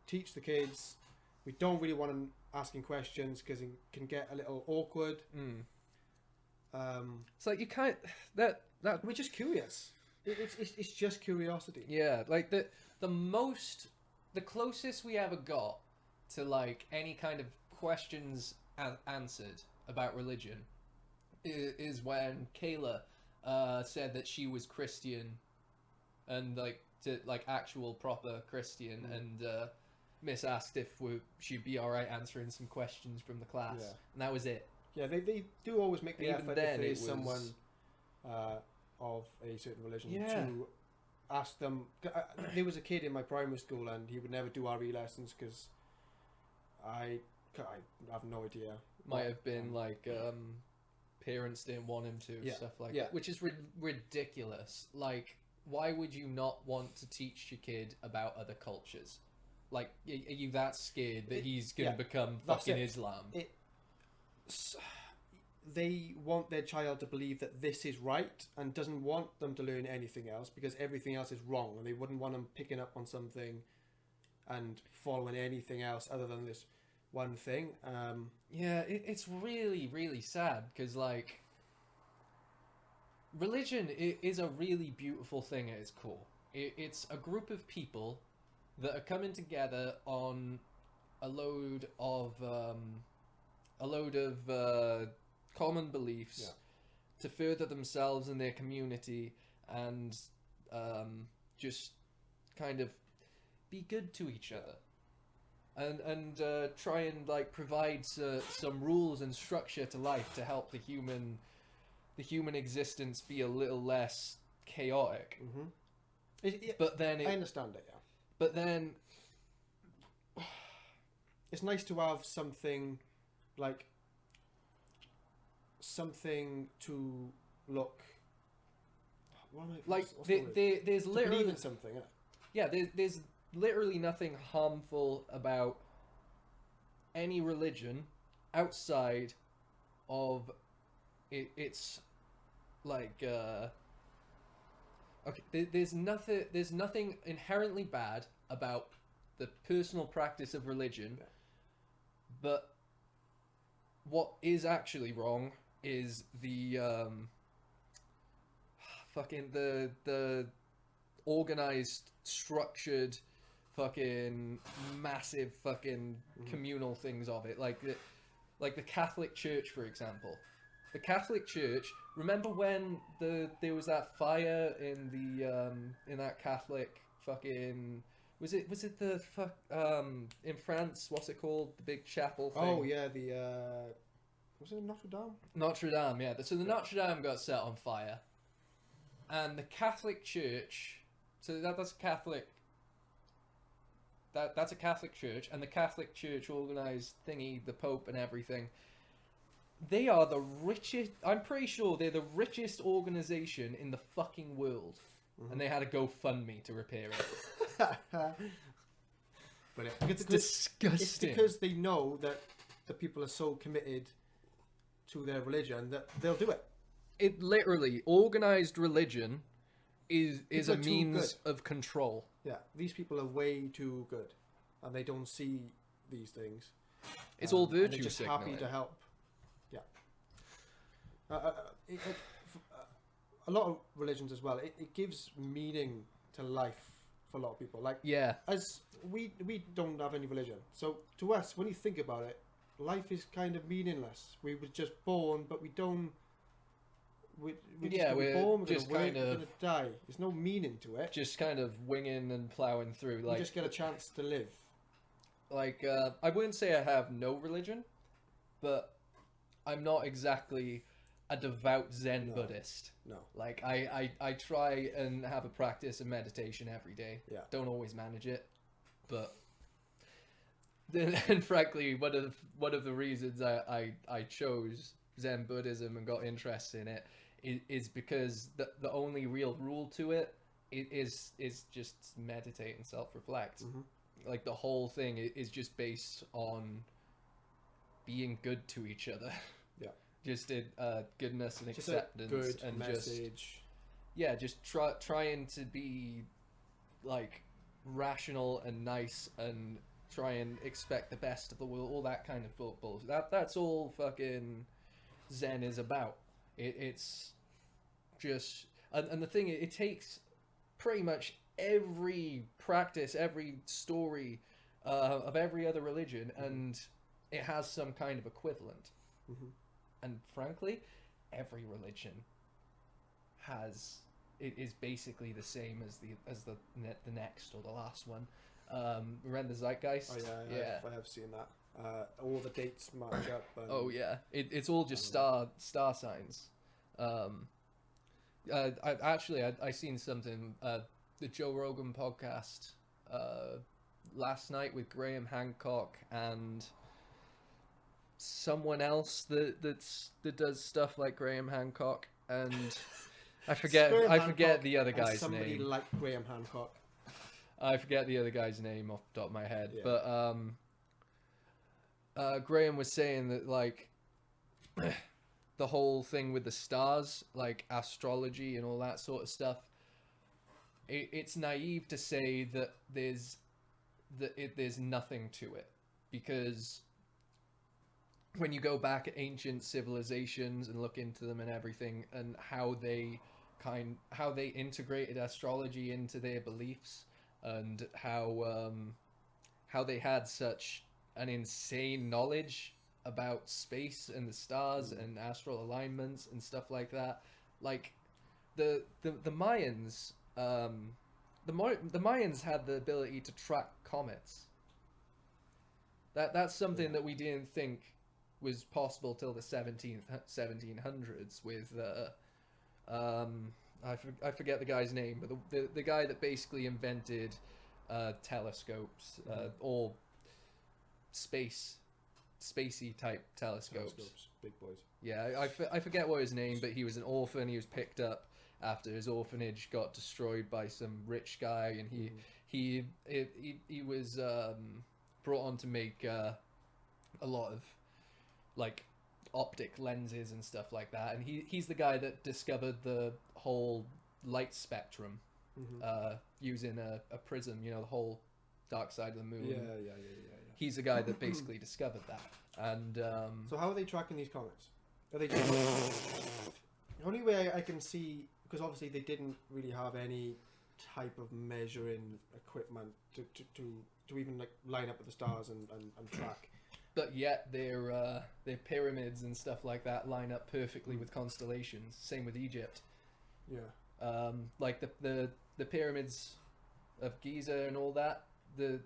teach the kids. We don't really want them asking questions because it can get a little awkward. It's like you can't that we're just curious. It's just curiosity. Yeah, like the closest we ever got to like any kind of questions answered about religion is when Kayla said that she was Christian and like actual proper Christian, and Miss asked if she'd be all right answering some questions from the class, and that was it. Yeah, they do always make the Even effort then, if there it is was... someone of a certain religion Yeah. to ask them. There was a kid in my primary school and he would never do RE lessons because I have no idea. Might have been like parents didn't want him to, stuff like that, which is ridiculous. Like, why would you not want to teach your kid about other cultures? Like, are you that scared that he's going to become fucking Islam? They want their child to believe that this is right and doesn't want them to learn anything else because everything else is wrong, and they wouldn't want them picking up on something and following anything else other than this one thing. It's really, really sad because, like, religion is a really beautiful thing at its core. It's a group of people that are coming together on a load of common beliefs to further themselves and their community, and just kind of be good to each other, and try and like provide some rules and structure to life to help the human existence be a little less chaotic. But then I understand it. But then it's nice to have something to look like there's literally even something. There's literally nothing harmful about any religion outside of it's like there's nothing inherently bad about the personal practice of religion, but what is actually wrong is the the organized, structured, fucking massive fucking communal things of it, like the Catholic Church, for example. The Catholic Church. Remember when there was that fire in that Catholic fucking was it the in France, what's it called, the big chapel thing? Oh yeah, was it Notre Dame? Notre Dame, yeah. So the Notre Dame got set on fire, and the Catholic Church. So that's a Catholic. That's a Catholic church, and the Catholic Church organized thingy, the Pope and everything. They are the richest. I'm pretty sure they're the richest organization in the fucking world, and they had a GoFundMe to repair it. But it's disgusting. It's because they know that the people are so committed to their religion that they'll do it. It literally, organized religion is a means of control. Yeah, these people are way too good, and they don't see these things. It's all virtue they're just signaling. happy to help. Yeah. A lot of religions as well. It gives meaning to life for a lot of people. Like, as we don't have any religion, so to us, when you think about it, life is kind of meaningless. We were just born, but we don't. We're born, we're just going to die. There's no meaning to it. Just kind of winging and plowing through. Like, you just get a chance to live. Like, I wouldn't say I have no religion, but I'm not exactly a devout Zen Buddhist. No. Like, I try and have a practice of meditation every day. Yeah. Don't always manage it, but... And frankly, one of the reasons I chose Zen Buddhism and got interested in it is because the only real rule to it is just meditate and self-reflect. Like, the whole thing is just based on being good to each other. Yeah. Just goodness and just acceptance a good and message. just trying to be like rational and nice and try and expect the best of the world, all that kind of football. That's all fucking Zen is about. It's just, and the thing, it takes pretty much every practice, every story of every other religion, and it has some kind of equivalent. And frankly, every religion is basically the same as the next or the last one. Remember the Zeitgeist? Oh yeah, I have seen that. All the dates match up. And, oh yeah, it's all just star signs. I seen something, the Joe Rogan podcast last night with Graham Hancock and someone else that does stuff like Graham Hancock, and I forget the other guy's somebody name. like Graham Hancock. I forget the other guy's name off the top of my head, Yeah. but Graham was saying that like the whole thing with the stars, like astrology and all that sort of stuff, it's naive to say that there's nothing to it, because when you go back at ancient civilizations and look into them and everything, and how they integrated astrology into their beliefs, and how they had such an insane knowledge about space and the stars and astral alignments and stuff like that. Like the Mayans, the Mayans had the ability to track comets. That's something that we didn't think was possible till the 1700s with I forget the guy's name, but the guy that basically invented telescopes, all spacey type telescopes. Big boys. Yeah, I forget what his name, but he was an orphan. He was picked up after his orphanage got destroyed by some rich guy, and he was brought on to make a lot of like optic lenses and stuff like that, and he's the guy that discovered the whole light spectrum using a prism, the whole dark side of the moon. Yeah. He's the guy that basically discovered that. And so how are they tracking these comets? Are they just the only way I can see, because obviously they didn't really have any type of measuring equipment to even like line up with the stars and track. But yet their pyramids and stuff like that line up perfectly with constellations. Same with Egypt. Yeah. Like the pyramids of Giza and all that, the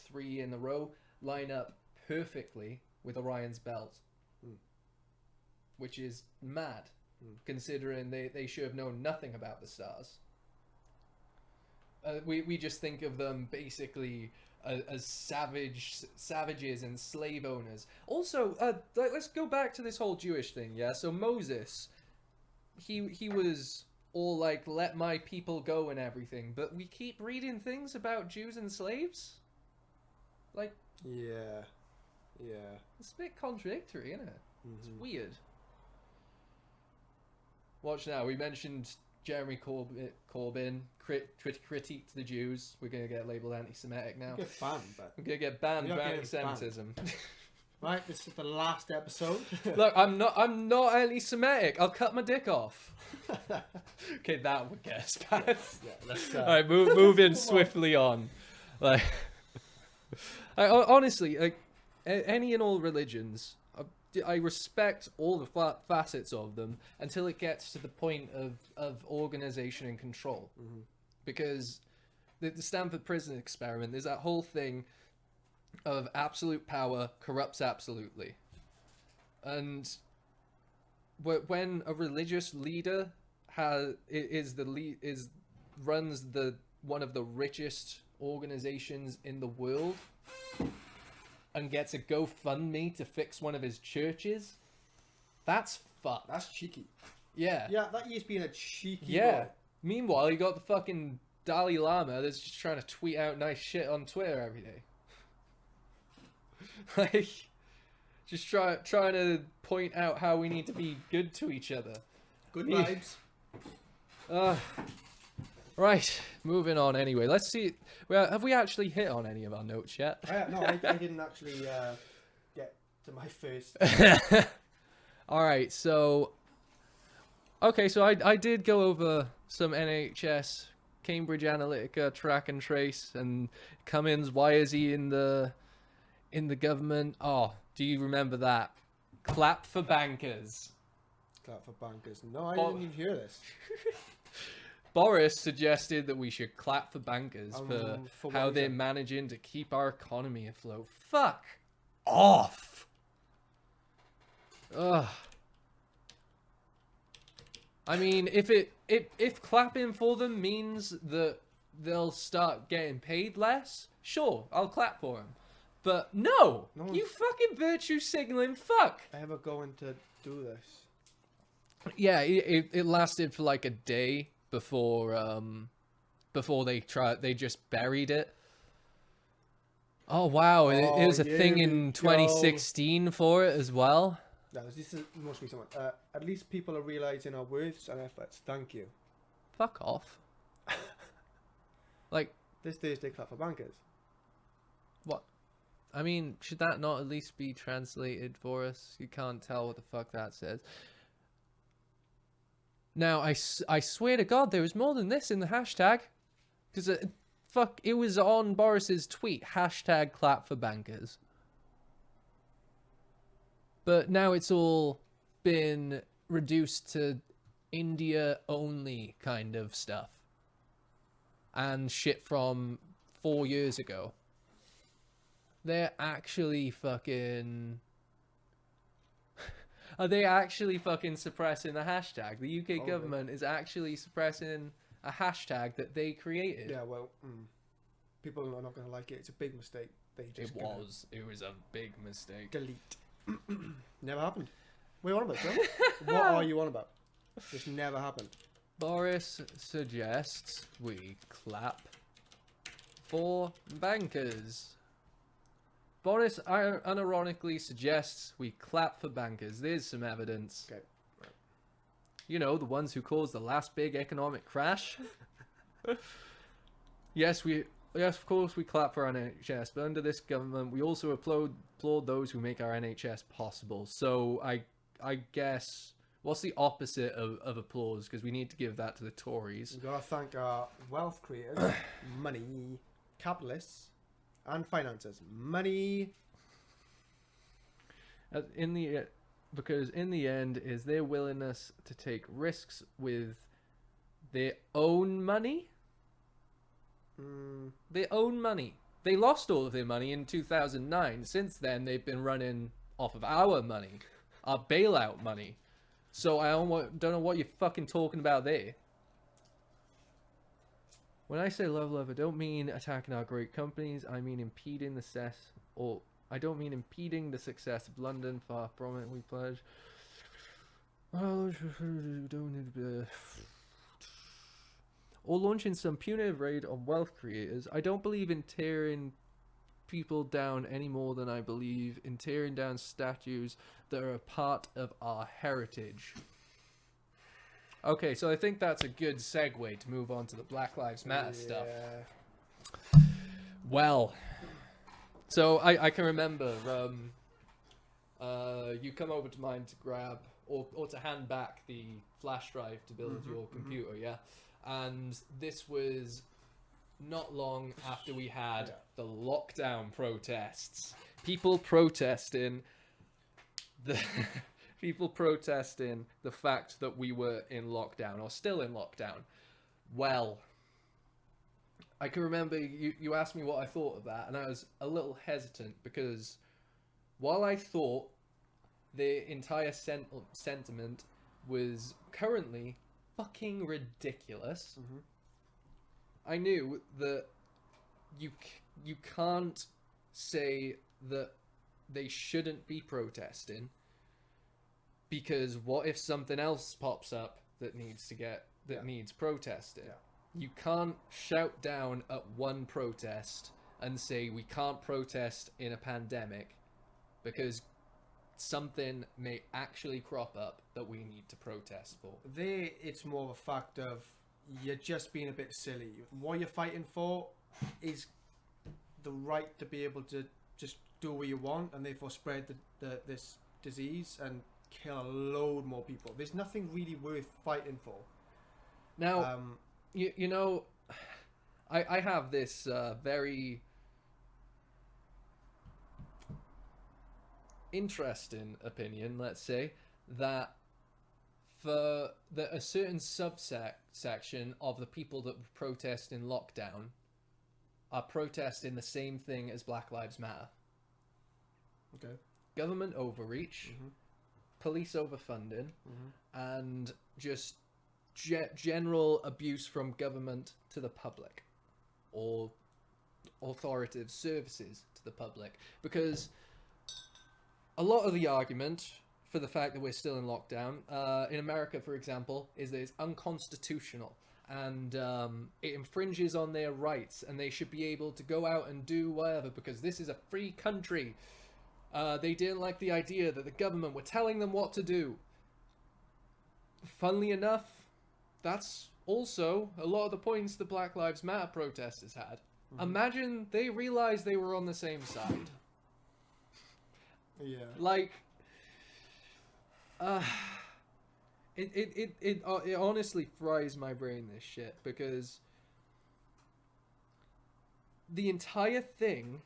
three in a row line up perfectly with Orion's belt, which is mad, considering they should have known nothing about the stars. We just think of them basically as savages and slave owners. Also, let's go back to this whole Jewish thing. Yeah, so Moses, he was all like, let my people go and everything, but we keep reading things about Jews and slaves. Like, yeah, it's a bit contradictory, isn't it? It's weird. Watch now. We mentioned Jeremy Corbyn critiqued the Jews. We're gonna get labelled anti-Semitic now. Get banned, but We're gonna get banned for anti-Semitism. Right, this is the last episode. Look, I'm not anti-Semitic. I'll cut my dick off. Okay, that would get us banned. Yeah, let's. All right, moving swiftly on. Like, honestly, like any and all religions, I respect all the facets of them until it gets to the point of organization and control. Because the Stanford Prison Experiment, there's that whole thing of absolute power corrupts absolutely. And when a religious leader runs one of the richest organizations in the world and gets a GoFundMe to fix one of his churches, that's fucked. That's cheeky. Yeah. Yeah, that he's being a cheeky Yeah. boy. Meanwhile, you got the fucking Dalai Lama that's just trying to tweet out nice shit on Twitter every day. Like, just trying to point out how we need to be good to each other. Good vibes. Right, moving on anyway. Let's see. Well, have we actually hit on any of our notes yet? No, I didn't actually get to my first. All right, so... Okay, so I did go over some NHS, Cambridge Analytica, track and trace, and Cummins, why is he in the government? Oh, do you remember that? Clap for bankers. Clap for bankers. No, I didn't even hear this. Boris suggested that we should clap for bankers for how what they're reason? managing to keep our economy afloat. Fuck off. Ugh. I mean, if clapping for them means that they'll start getting paid less, sure, I'll clap for them. But no, you fucking virtue signaling fuck. Ever going to do this? Yeah, it lasted for like a day before they just buried it. Oh wow, it was a thing in 2016 for it as well. No, this is the most recent one. At least people are realizing our worths and efforts. Thank you. Fuck off. Like This Thursday, clap for bankers. what? I mean, should that not at least be translated for us? You can't tell what the fuck that says. Now, I swear to God, there was more than this in the hashtag. Because, it was on Boris's tweet, hashtag clap for bankers. But now it's all been reduced to India-only kind of stuff. And shit from 4 years ago. They're actually fucking... Are they actually fucking suppressing the hashtag? The UK government is actually suppressing a hashtag that they created. Yeah, well, people are not going to like it. It's a big mistake. It was a big mistake. Delete. Never happened. What are you on about, Joe? What are you on about? This never happened. Boris suggests we clap for bankers. Boris unironically suggests we clap for bankers. There's some evidence. Okay. Right. You know, the ones who caused the last big economic crash. Yes, of course we clap for our NHS, but under this government, we also applaud those who make our NHS possible. So I guess, what's the opposite of applause? Because we need to give that to the Tories. We've got to thank our wealth creators, money, capitalists, and financiers. Money. Because in the end, is their willingness to take risks with their own money? Their own money. They lost all of their money in 2009. Since then, they've been running off of our money, our bailout money. So I don't know what you're fucking talking about there. When I say love, I don't mean attacking our great companies. I mean impeding the success of London. Far from it, we pledge. Or launching some punitive raid on wealth creators. I don't believe in tearing people down any more than I believe in tearing down statues that are a part of our heritage. Okay, so I think that's a good segue to move on to the Black Lives Matter stuff. Well, so I can remember you come over to mine to grab or to hand back the flash drive to build your computer, yeah? And this was not long after we had the lockdown protests. People protesting the fact that we were in lockdown or still in lockdown. Well, I can remember you asked me what I thought of that, and I was a little hesitant because while I thought the entire sentiment was currently fucking ridiculous, I knew that you can't say that they shouldn't be protesting, because what if something else pops up that needs protesting? You can't shout down at one protest and say we can't protest in a pandemic, because something may actually crop up that we need to protest for. It's more of a fact of you're just being a bit silly. What you're fighting for is the right to be able to just do what you want and therefore spread this disease and kill a load more people. There's nothing really worth fighting for. Now, you know, I have this very interesting opinion, let's say, that for a certain subsection of the people that protest in lockdown are protesting the same thing as Black Lives Matter. Okay. Government overreach, police overfunding, and just general abuse from government to the public, or authoritative services to the public. Because a lot of the argument for the fact that we're still in lockdown, in America, for example, is that it's unconstitutional and it infringes on their rights, and they should be able to go out and do whatever because this is a free country. They didn't like the idea that the government were telling them what to do. Funnily enough, that's also a lot of the points the Black Lives Matter protesters had. Imagine they realized they were on the same side. Yeah. Like, it honestly fries my brain, this shit, because the entire thing,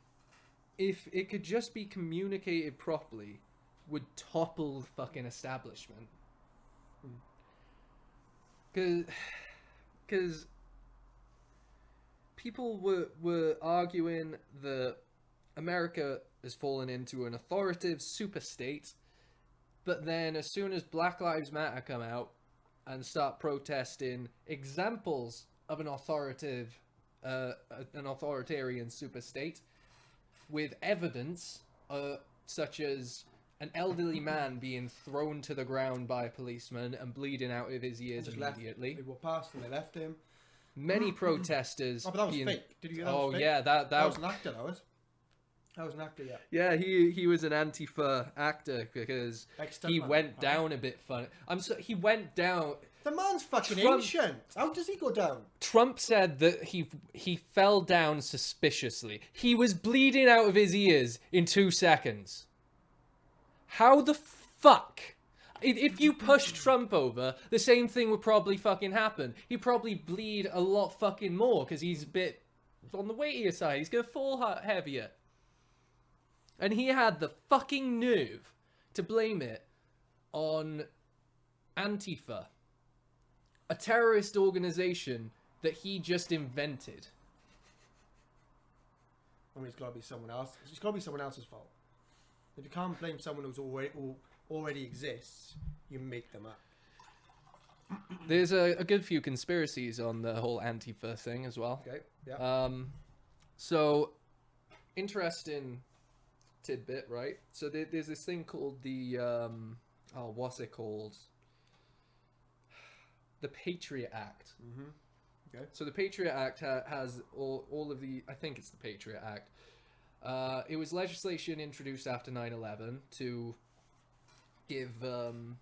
if it could just be communicated properly, would topple the fucking establishment. Because people were arguing that America has fallen into an authoritative super state, but then as soon as Black Lives Matter come out and start protesting examples of an authoritarian super state with evidence, such as an elderly man being thrown to the ground by a policeman and bleeding out of his ears immediately. They walked past and they left him. Many protesters. Oh, but that was fake. Did you get that? Oh, was fake? yeah, that was an actor. That was an actor. Yeah. Yeah, he was an Antifa actor because he went down a bit funny. He went down. The man's fucking ancient. How does he go down? Trump said that he fell down suspiciously. He was bleeding out of his ears in 2 seconds. How the fuck? If you push Trump over, the same thing would probably fucking happen. He'd probably bleed a lot fucking more because he's a bit on the weightier side. He's gonna fall heavier. And he had the fucking nerve to blame it on Antifa, a terrorist organization that he just invented. I mean, it's got to be someone else. It's got to be someone else's fault. If you can't blame someone who already exists, you make them up. There's a good few conspiracies on the whole Antifa thing as well. Okay. Yeah. So interesting tidbit, right? So there's this thing called the what's it called? The Patriot Act. Okay. So the Patriot Act has all of the, I think it's the Patriot Act. It was legislation introduced after 9/11 to give the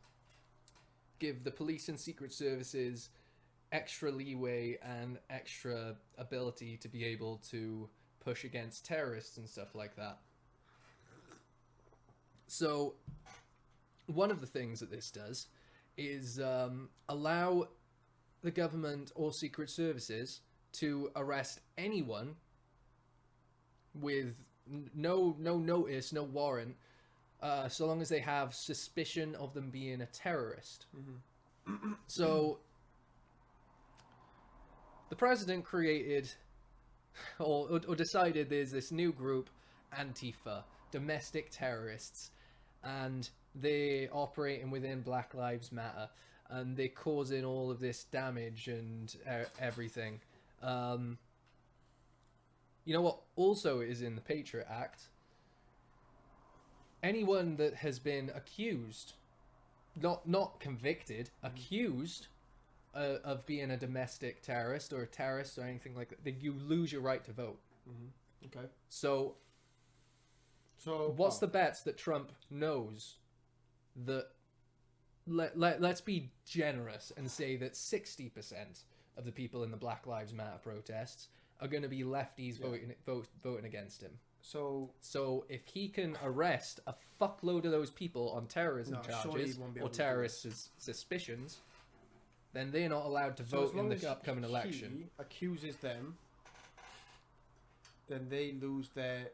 police and secret services extra leeway and extra ability to be able to push against terrorists and stuff like that. So one of the things that this does is allow the government or secret services to arrest anyone with no notice, no warrant, so long as they have suspicion of them being a terrorist. So the president created or decided there's this new group, Antifa, domestic terrorists, and they're operating within Black Lives Matter, and they're causing all of this damage and everything. You know what also is in the Patriot Act? Anyone that has been accused, not convicted, accused of being a domestic terrorist or a terrorist or anything like that, you lose your right to vote. Okay. So So what's the bets that Trump knows that? Let's be generous and say that 60% of the people in the Black Lives Matter protests are going to be lefties voting against him. So if he can arrest a fuckload of those people on terrorism charges or terrorist suspicions, then they're not allowed to vote in the upcoming election. He accuses them, then they lose their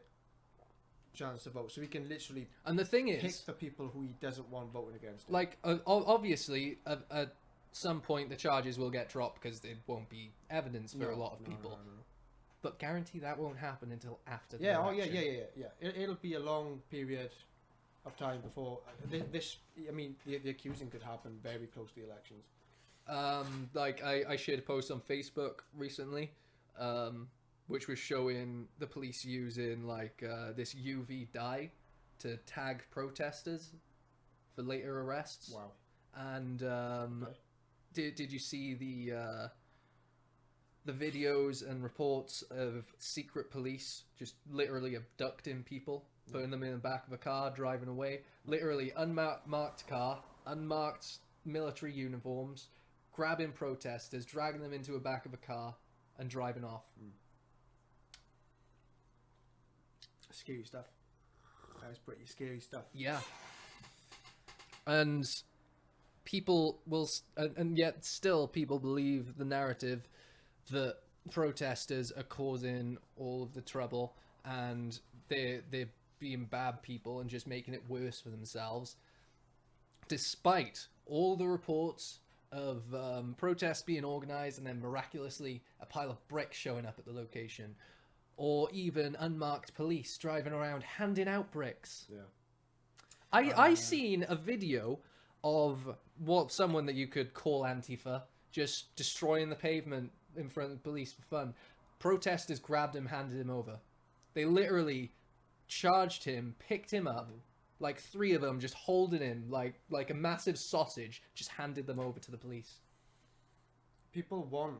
chance to vote. So he can literally and the thing is, pick the people who he doesn't want voting against him. Like, obviously, at some point the charges will get dropped because there won't be evidence for a lot of people. No. But guarantee that won't happen until after the election. Yeah. It'll be a long period of time before this. I mean, the accusing could happen very close to the elections. Like I shared a post on Facebook recently, which was showing the police using like this UV dye to tag protesters for later arrests. Wow. And did you see the videos and reports of secret police just literally abducting people, putting them in the back of a car, driving away? Literally unmarked car, unmarked military uniforms, grabbing protesters, dragging them into the back of a car, and driving off. Scary stuff. That was pretty scary stuff. Yeah. And people will, and yet still people believe the narrative that protesters are causing all of the trouble and they're being bad people and just making it worse for themselves, despite all the reports of protests being organized and then miraculously a pile of bricks showing up at the location, or even unmarked police driving around handing out bricks. Yeah. I seen a video of someone that you could call Antifa just destroying the pavement in front of the police for fun. Protesters grabbed him, handed him over. They literally charged him, picked him up, like 3 of them just holding him like a massive sausage, just handed them over to the police. People want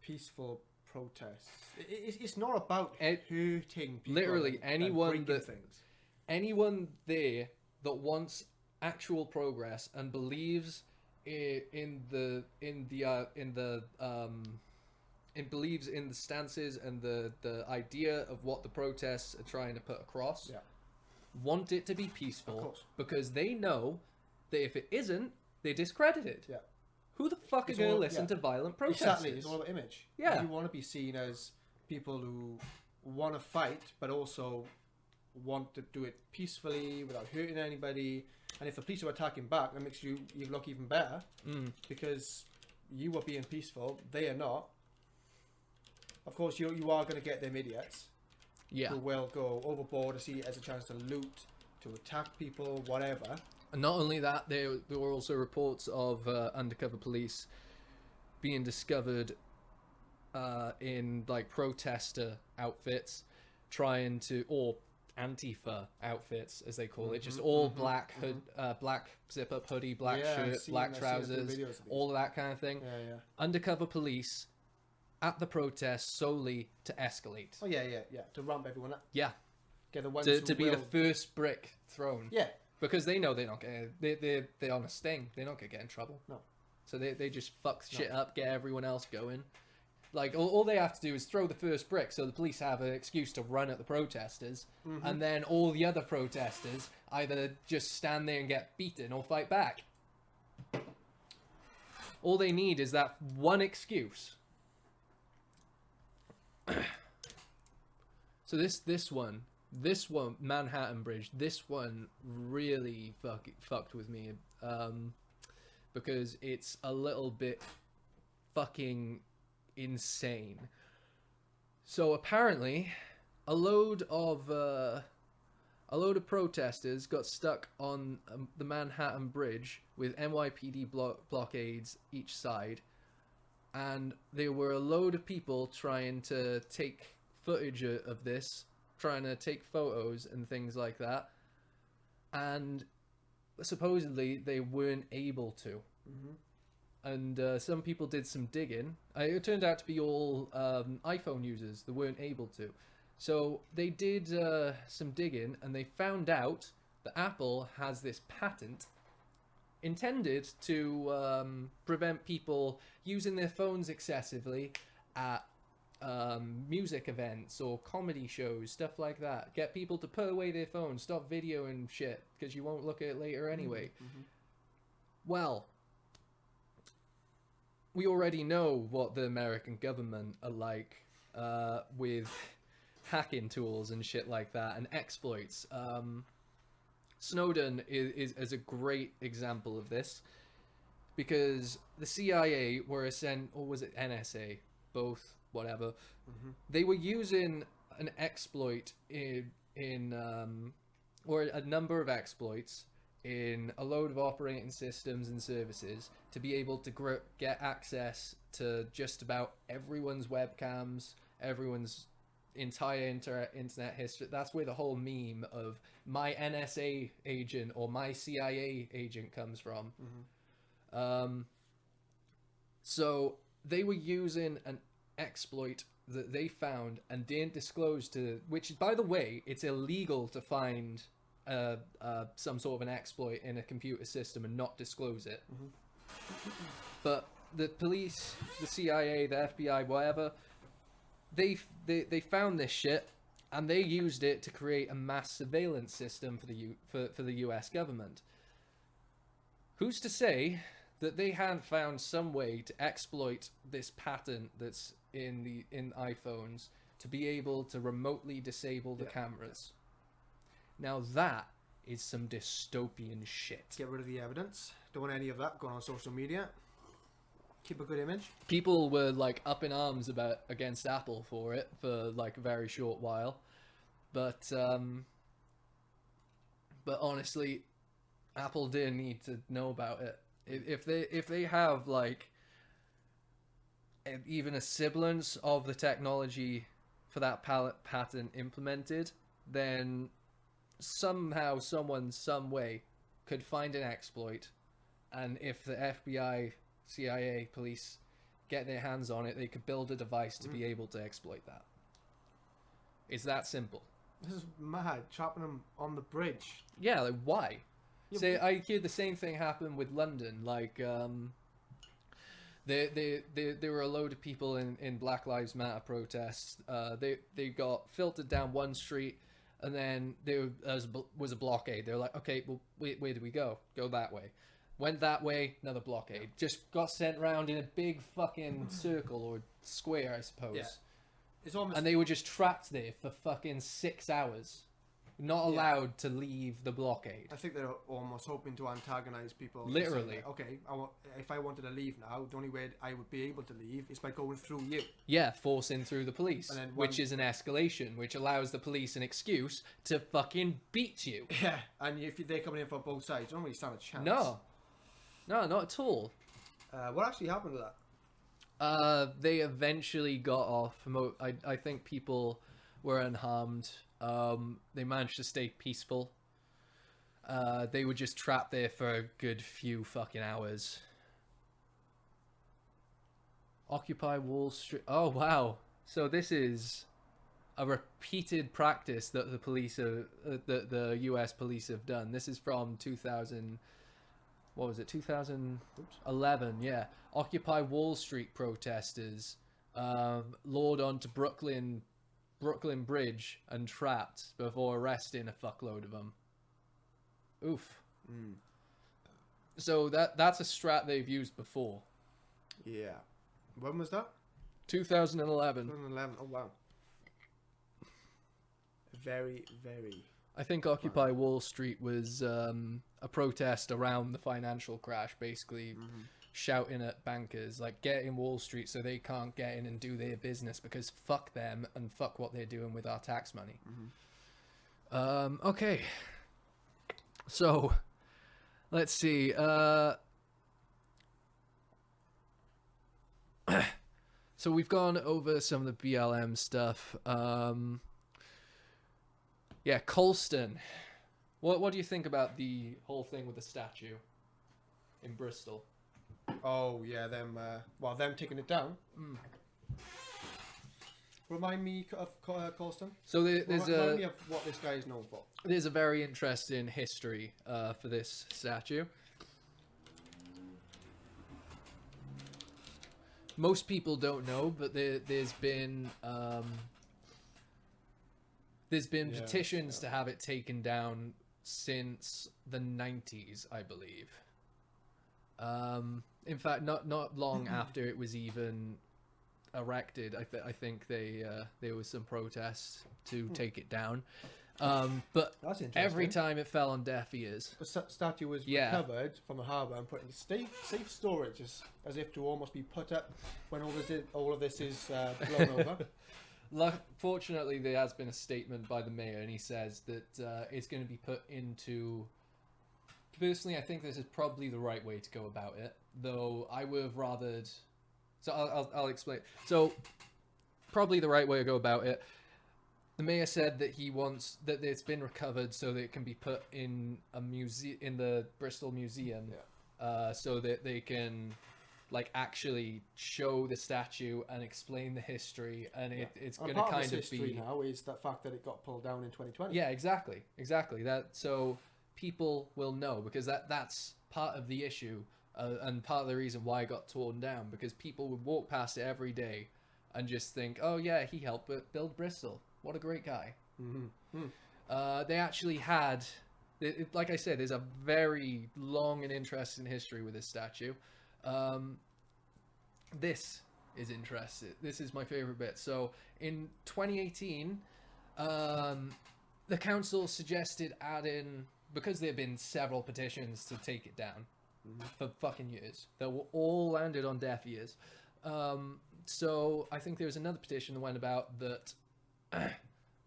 peaceful protests. It's not about hurting people. Literally anyone things. Anyone there that wants actual progress and believes believes in the stances and the idea of what the protests are trying to put across, want it to be peaceful, because they know that if it isn't, they discredit it. Yeah. Who the fuck is going to listen to violent protesters? Exactly, it's all about image. Yeah. You want to be seen as people who want to fight, but also want to do it peacefully without hurting anybody. And if the police are attacking back, that makes you look even better, because you are being peaceful, they are not. Of course, you are going to get them idiots who will go overboard to see it as a chance to loot, to attack people, whatever. And not only that, there were also reports of undercover police being discovered in like protester outfits, or Antifa outfits, as they call it, just all black black zip-up hoodie, black shirt, black trousers, all of that kind of thing. Yeah. Undercover police at the protest solely to escalate. Oh yeah. To ramp everyone up. Yeah. Get the ones to be the first brick thrown. Yeah. Because they know they're not getting, they're on a sting. They're not gonna get in trouble. No. So they just fuck shit up, get everyone else going. Like, all they have to do is throw the first brick so the police have an excuse to run at the protesters. And then all the other protesters either just stand there and get beaten or fight back. All they need is that one excuse. So this one, Manhattan Bridge, this one really fucked with me. Because it's a little bit fucking insane. So apparently a load of protesters got stuck on the Manhattan Bridge with NYPD blockades each side, and there were a load of people trying to take footage of this, trying to take photos and things like that, and supposedly they weren't able to. And some people did some digging. It turned out to be all iPhone users that weren't able to. So they did some digging, and they found out that Apple has this patent intended to prevent people using their phones excessively at music events or comedy shows, stuff like that. Get people to put away their phones, stop videoing shit, because you won't look at it later anyway. Mm-hmm. Well, we already know what the American government are like with hacking tools and shit like that, and exploits. Snowden is a great example of this, because the CIA were or was it NSA? Both, whatever. Mm-hmm. They were using an exploit or a number of exploits in a load of operating systems and services to be able to get access to just about everyone's webcams, everyone's entire internet history. That's where the whole meme of my NSA agent or my CIA agent comes from. Mm-hmm. So they were using an exploit that they found and didn't disclose to, which, by the way, it's illegal to find some sort of an exploit in a computer system and not disclose it. Mm-hmm. But the police, the CIA, the FBI, whatever, they found this shit and they used it to create a mass surveillance system for the US government. Who's to say that they hadn't found some way to exploit this patent that's in iPhones to be able to remotely disable the cameras? Now that is some dystopian shit. Get rid of the evidence. Don't want any of that going on social media. Keep a good image. People were like up in arms against Apple for it for like a very short while, but honestly, Apple didn't need to know about it. If they have like even a semblance of the technology for that patent implemented, then somehow, someone, some way could find an exploit, and if the FBI, CIA, police get their hands on it, they could build a device to be able to exploit that. It's that simple. This is mad. Chopping them on the bridge. Yeah, like why? Yeah, Say, I hear the same thing happen with London. Like, there were a load of people in Black Lives Matter protests. They got filtered down one street, and then there was a blockade. They were like, okay, well, where do we go? Go that way. Went that way, another blockade. Just got sent round in a big fucking circle or square, I suppose. Yeah. It's almost... And they were just trapped there for fucking 6 hours. Not allowed to leave the blockade. I think they're almost hoping to antagonize people. Literally. Like, okay, if I wanted to leave now, the only way I would be able to leave is by going through you. Yeah, forcing through the police, And then which is an escalation, which allows the police an excuse to fucking beat you. Yeah, and if they're coming in from both sides, you don't really stand a chance. No, not at all. What actually happened to that? They eventually got off. I think people were unharmed. They managed to stay peaceful. They were just trapped there for a good few fucking hours. Occupy Wall Street. Oh wow! So this is a repeated practice that the police the U.S. police have done. This is from 2000. What was it? 2011. Yeah. Occupy Wall Street protesters lured onto Brooklyn Bridge and trapped before arresting a fuckload of them. Oof. Mm. So that's a strat they've used before. Yeah. When was that? 2011. 2011. Oh wow. Very, very. I think Occupy Wall Street was a protest around the financial crash, basically shouting at bankers, like, get in Wall Street so they can't get in and do their business because fuck them and fuck what they're doing with our tax money. Okay. So, let's see. So we've gone over some of the BLM stuff. Yeah, Colston. What do you think about the whole thing with the statue in Bristol? Oh yeah, them taking it down. Remind me of Colston. So there's Remind me of what this guy is known for. There's a very interesting history for this statue. Most people don't know, but there's been petitions to have it taken down since the 90s, I believe. In fact, not long after it was even erected, I think there was some protests to take it down. But That's interesting. every time it fell on deaf ears. The statue was recovered from the harbour and put into safe storage, as if to almost be put up when all of this is blown over. Fortunately, there has been a statement by the mayor, and he says that it's going to be put into... Personally, I think this is probably the right way to go about it, though I would have rathered... So I'll explain. So, probably the right way to go about it. The mayor said that he wants that it's been recovered so that it can be put in a museum, in the Bristol Museum, so that they can actually show the statue and explain the history, and it's going to kind of history now is the fact that it got pulled down in 2020. Yeah, exactly. That so people will know, because that's part of the issue, and part of the reason why it got torn down, because people would walk past it every day and just think, oh yeah, he helped build Bristol. What a great guy. Mm-hmm. They actually had, like I said, there's a very long and interesting history with this statue. This is interesting. This is my favorite bit. So in 2018, the council suggested adding, because there have been several petitions to take it down for fucking years that were all landed on deaf ears. So I think there was another petition that went about that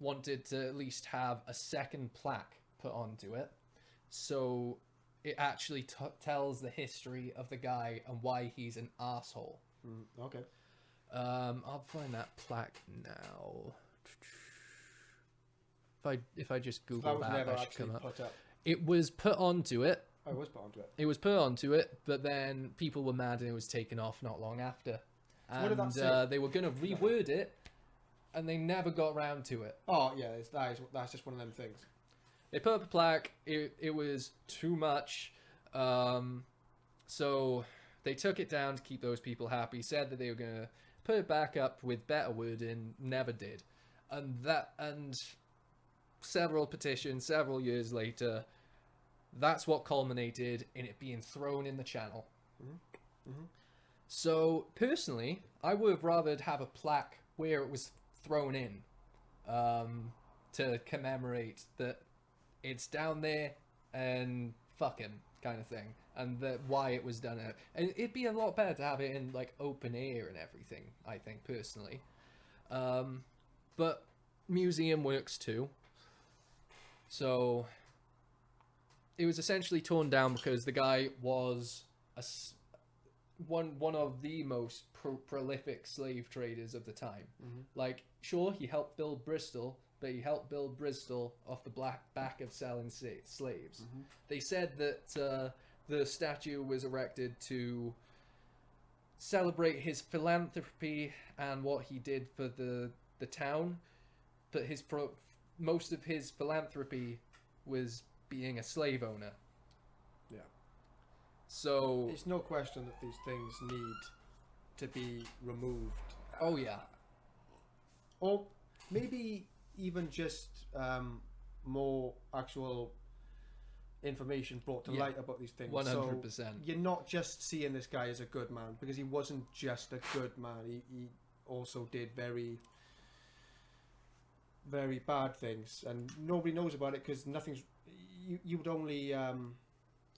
wanted to at least have a second plaque put onto it, so it actually tells the history of the guy and why he's an asshole. Okay. I'll find that plaque now. If I just Google that should come up. It was put onto it. Oh, it was put onto it. It was put onto it, but then people were mad and it was taken off not long after. So what did that say? They were going to reword it, and they never got round to it. Oh yeah, that's just one of them things. They put up a plaque. It was too much, so they took it down to keep those people happy. Said that they were gonna put it back up with better wording. Never did, and several petitions, several years later, that's what culminated in it being thrown in the channel. Mm-hmm. Mm-hmm. So personally, I would have rather have a plaque where it was thrown in, to commemorate that it's down there and fucking kind of thing, and that why it was done. And it'd be a lot better to have it in open air and everything, I think personally. But museum works too. So it was essentially torn down because the guy was one of the most prolific slave traders of the time. Mm-hmm. Sure, he helped build Bristol, but he helped build Bristol off the back of selling slaves. Mm-hmm. They said that the statue was erected to celebrate his philanthropy and what he did for the town, but most of his philanthropy was being a slave owner. Yeah. So it's no question that these things need to be removed. Oh yeah. Or maybe even just more actual information brought to light about these things. 100%. So you're not just seeing this guy as a good man, because he wasn't just a good man. He also did very, very bad things, and nobody knows about it because nothing's. You would only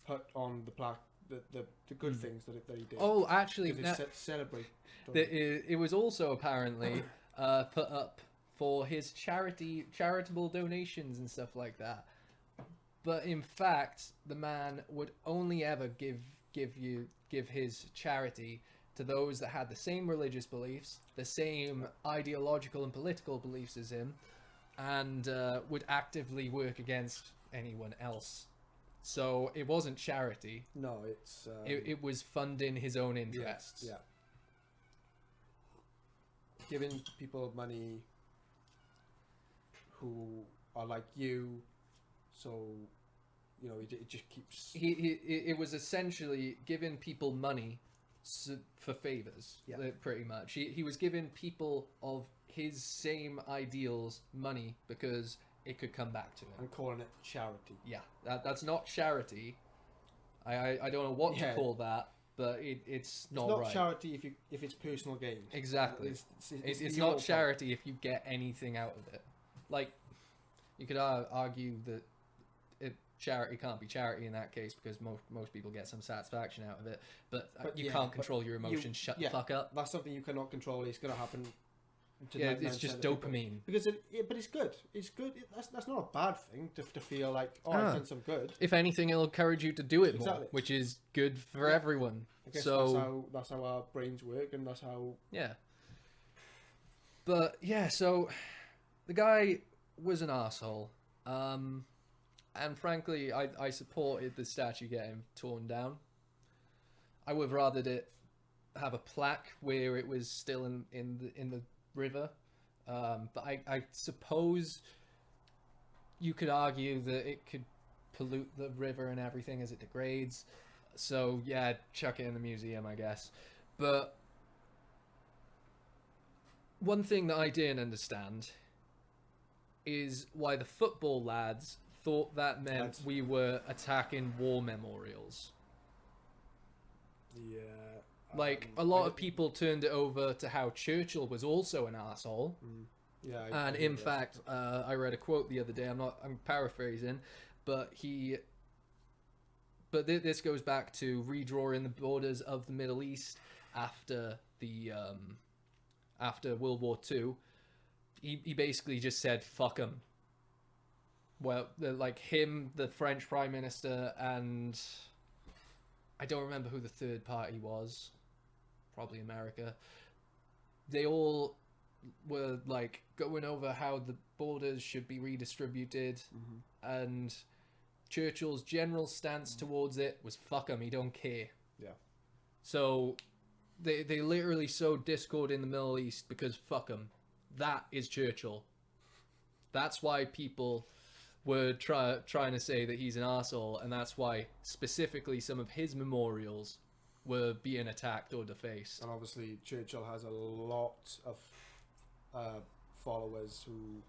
put on the plaque the good things that he did. Oh, actually, celebrate. It was also apparently put up for his charitable donations and stuff like that. But in fact, the man would only ever give his charity to those that had the same religious beliefs, the same ideological and political beliefs as him, and would actively work against anyone else. So it wasn't charity. No, it's it was funding his own interests. Yeah. giving people money who are like you, so you know it just keeps. It was essentially giving people money for favors. Yeah. Pretty much. He was giving people of his same ideals money because it could come back to him. I'm calling it charity. Yeah, that's not charity. I don't know what to call that, but it's not right. Charity if it's personal gain. Exactly. It's not charity if you get anything out of it. Like, you could argue that charity can't be charity in that case because most people get some satisfaction out of it, but you can't control your emotions. Shut the fuck up. That's something you cannot control. It's going to happen. It's just dopamine. Because but it's good. It's good. That's not a bad thing to feel like, I've done some good. If anything, it'll encourage you to do it more, which is good for everyone. I guess that's how our brains work, and that's how. Yeah. But yeah, so the guy was an asshole. And frankly, I supported the statue getting torn down. I would have rathered it have a plaque where it was still in the river. But I suppose you could argue that it could pollute the river and everything as it degrades. So yeah, chuck it in the museum, I guess. But one thing that I didn't understand is why the football lads thought that meant we were attacking war memorials. Yeah. Like, a lot of people turned it over to how Churchill was also an arsehole. Yeah. And in fact, I read a quote the other day, I'm paraphrasing, but this goes back to redrawing the borders of the Middle East after World War II. He basically just said, fuck 'em. Well, like him, the French Prime Minister, and I don't remember who the third party was. Probably America. They all were like going over how the borders should be redistributed, and Churchill's general stance towards it was fuck 'em, he don't care. Yeah. So they literally sowed discord in the Middle East because fuck 'em. That is Churchill. That's why people were trying to say that he's an arsehole, and that's why specifically some of his memorials were being attacked or defaced. And obviously Churchill has a lot of followers who...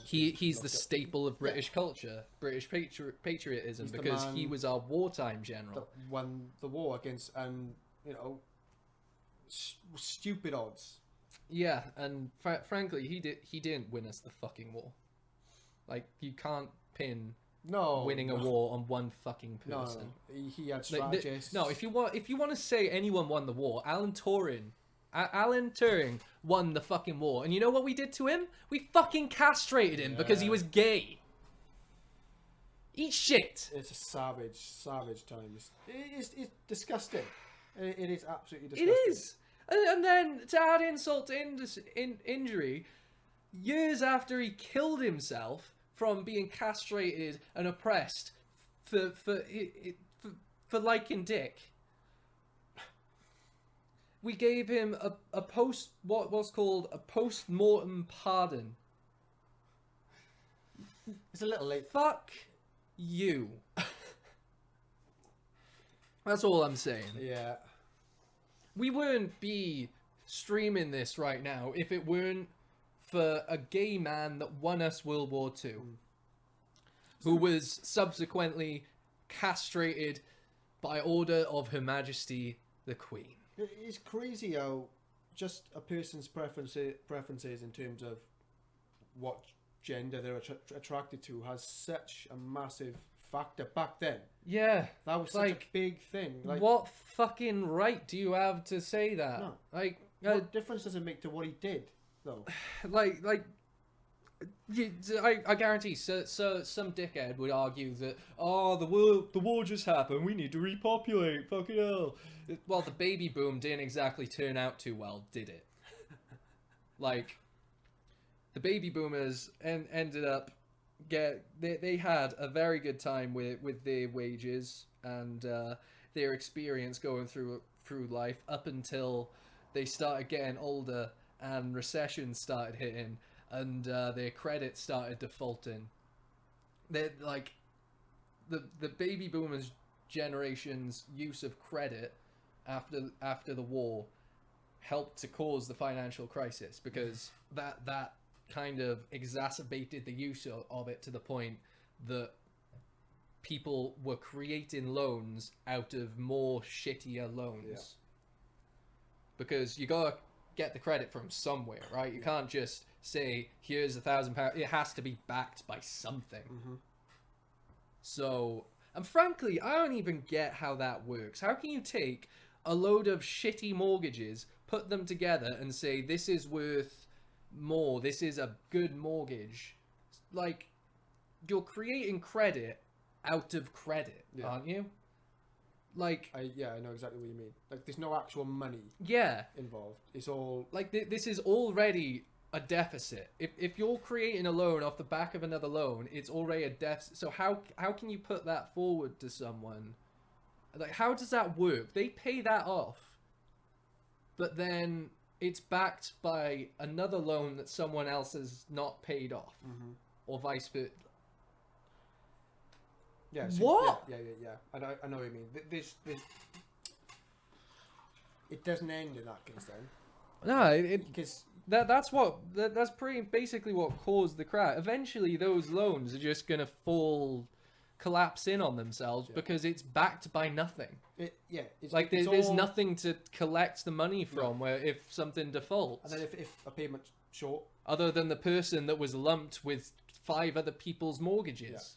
He's the staple of British culture, British patriotism, because he was our wartime general. That won the war against, and stupid odds. Yeah, and frankly, he didn't win us the fucking war. Like, you can't pin winning a war on one fucking person. No. He had strategists. No, if you want to say anyone won the war, Alan Turing won the fucking war. And you know what we did to him? We fucking castrated him because he was gay. Eat shit. It's a savage time. It's disgusting. It is absolutely disgusting. It is. And then to add insult to injury, years after he killed himself from being castrated and oppressed for liking dick, we gave him what's called a post-mortem pardon. It's a little late. Fuck you. That's all I'm saying. Yeah. We wouldn't be streaming this right now if it weren't for a gay man that won us World War II, who was subsequently castrated by order of Her Majesty the Queen. It's crazy how just a person's preferences in terms of what gender they're attracted to has such a massive factor back then. Yeah. That was such a big thing. Like, what fucking right do you have to say that? No. Like, what difference does it make to what he did, though? I guarantee some dickhead would argue that, the war just happened, we need to repopulate, fucking hell. Well, the baby boom didn't exactly turn out too well, did it? Like, the baby boomers ended up they had a very good time with their wages and their experience going through life up until they started getting older and recession started hitting, and their credit started defaulting. They're like the baby boomers generation's use of credit after the war helped to cause the financial crisis, because that kind of exacerbated the use of it to the point that people were creating loans out of more shittier loans. Because you gotta get the credit from somewhere, right? You can't just say, here's £1,000. It has to be backed by something. So, and frankly, I don't even get how that works. How can you take a load of shitty mortgages, put them together, and say this is worth more, this is a good mortgage? Like, you're creating credit out of credit, aren't you? Like, I know exactly what you mean. Like, there's no actual money involved. It's all like this is already a deficit. If you're creating a loan off the back of another loan, it's already a deficit. So how can you put that forward to someone? Like, how does that work? They pay that off, but then it's backed by another loan that someone else has not paid off, or vice versa. Yeah. So, what? Yeah. I know what you mean. This it doesn't end in that case then. No, Because that's pretty basically what caused the crash. Eventually, those loans are just gonna collapse in on themselves because it's backed by nothing. It's like it's there's all, nothing to collect the money from where if something defaults. And then if a payment's short, other than the person that was lumped with 5 other people's mortgages.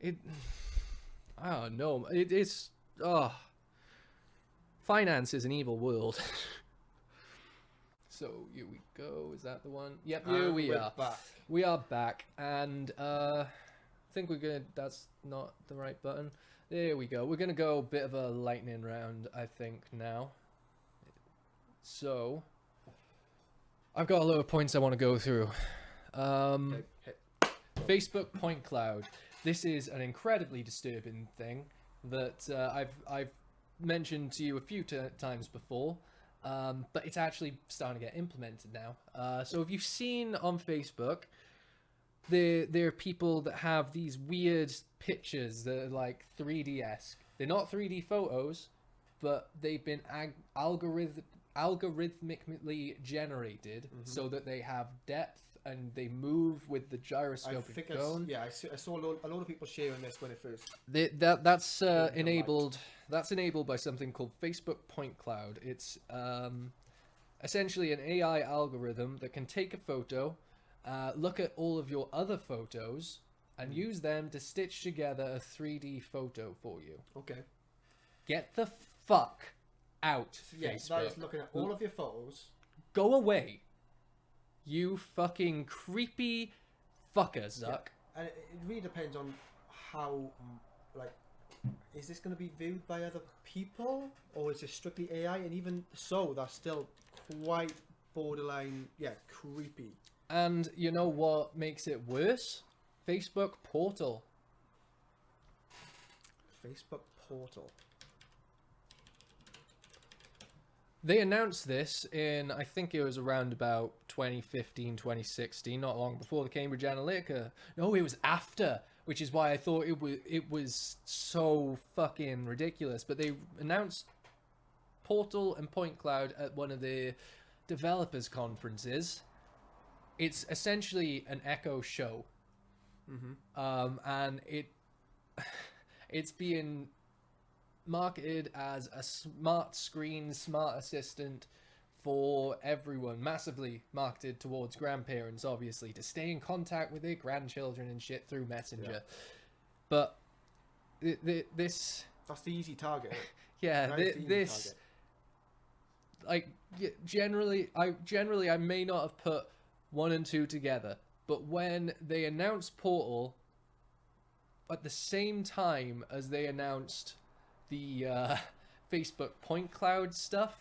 I don't know. It's finance is an evil world. So here we go. Is that the one? Yep. Here we are. Back. We are back, and I think we're gonna. That's not the right button. There we go. We're gonna go a bit of a lightning round, I think, now. So I've got a lot of points I want to go through. Facebook point cloud. This is an incredibly disturbing thing that I've mentioned to you a few times before, but it's actually starting to get implemented now. So if you've seen on Facebook, there are people that have these weird pictures that are like 3D-esque. They're not 3D photos, but they've been algorithmically generated so that they have depth and they move with the gyroscopic phone. I saw a lot of people sharing this when it first. That's enabled. That's enabled by something called Facebook Point Cloud. It's essentially an AI algorithm that can take a photo, look at all of your other photos, and use them to stitch together a 3D photo for you. Okay. Get the fuck out, Yes, Facebook. that is looking at all of your photos. Go away. You fucking creepy fucker, Zuck. Yeah. And it really depends on how, like, is this going to be viewed by other people, or is it strictly AI? And even so, that's still quite borderline, creepy. And you know what makes it worse? Facebook Portal. Facebook Portal. They announced this in, I think it was around about 2015, 2016, not long before the Cambridge Analytica. No, it was after, which is why I thought it was so fucking ridiculous. But they announced Portal and Point Cloud at one of the developers conferences. It's essentially an Echo show. And it's being marketed as a smart screen, smart assistant for everyone, massively marketed towards grandparents, obviously, to stay in contact with their grandchildren and shit through Messenger. But this, that's the easy target. this target. Like, generally I may not have put 1 and 2 together, but when they announced Portal at the same time as they announced the Facebook Point Cloud stuff,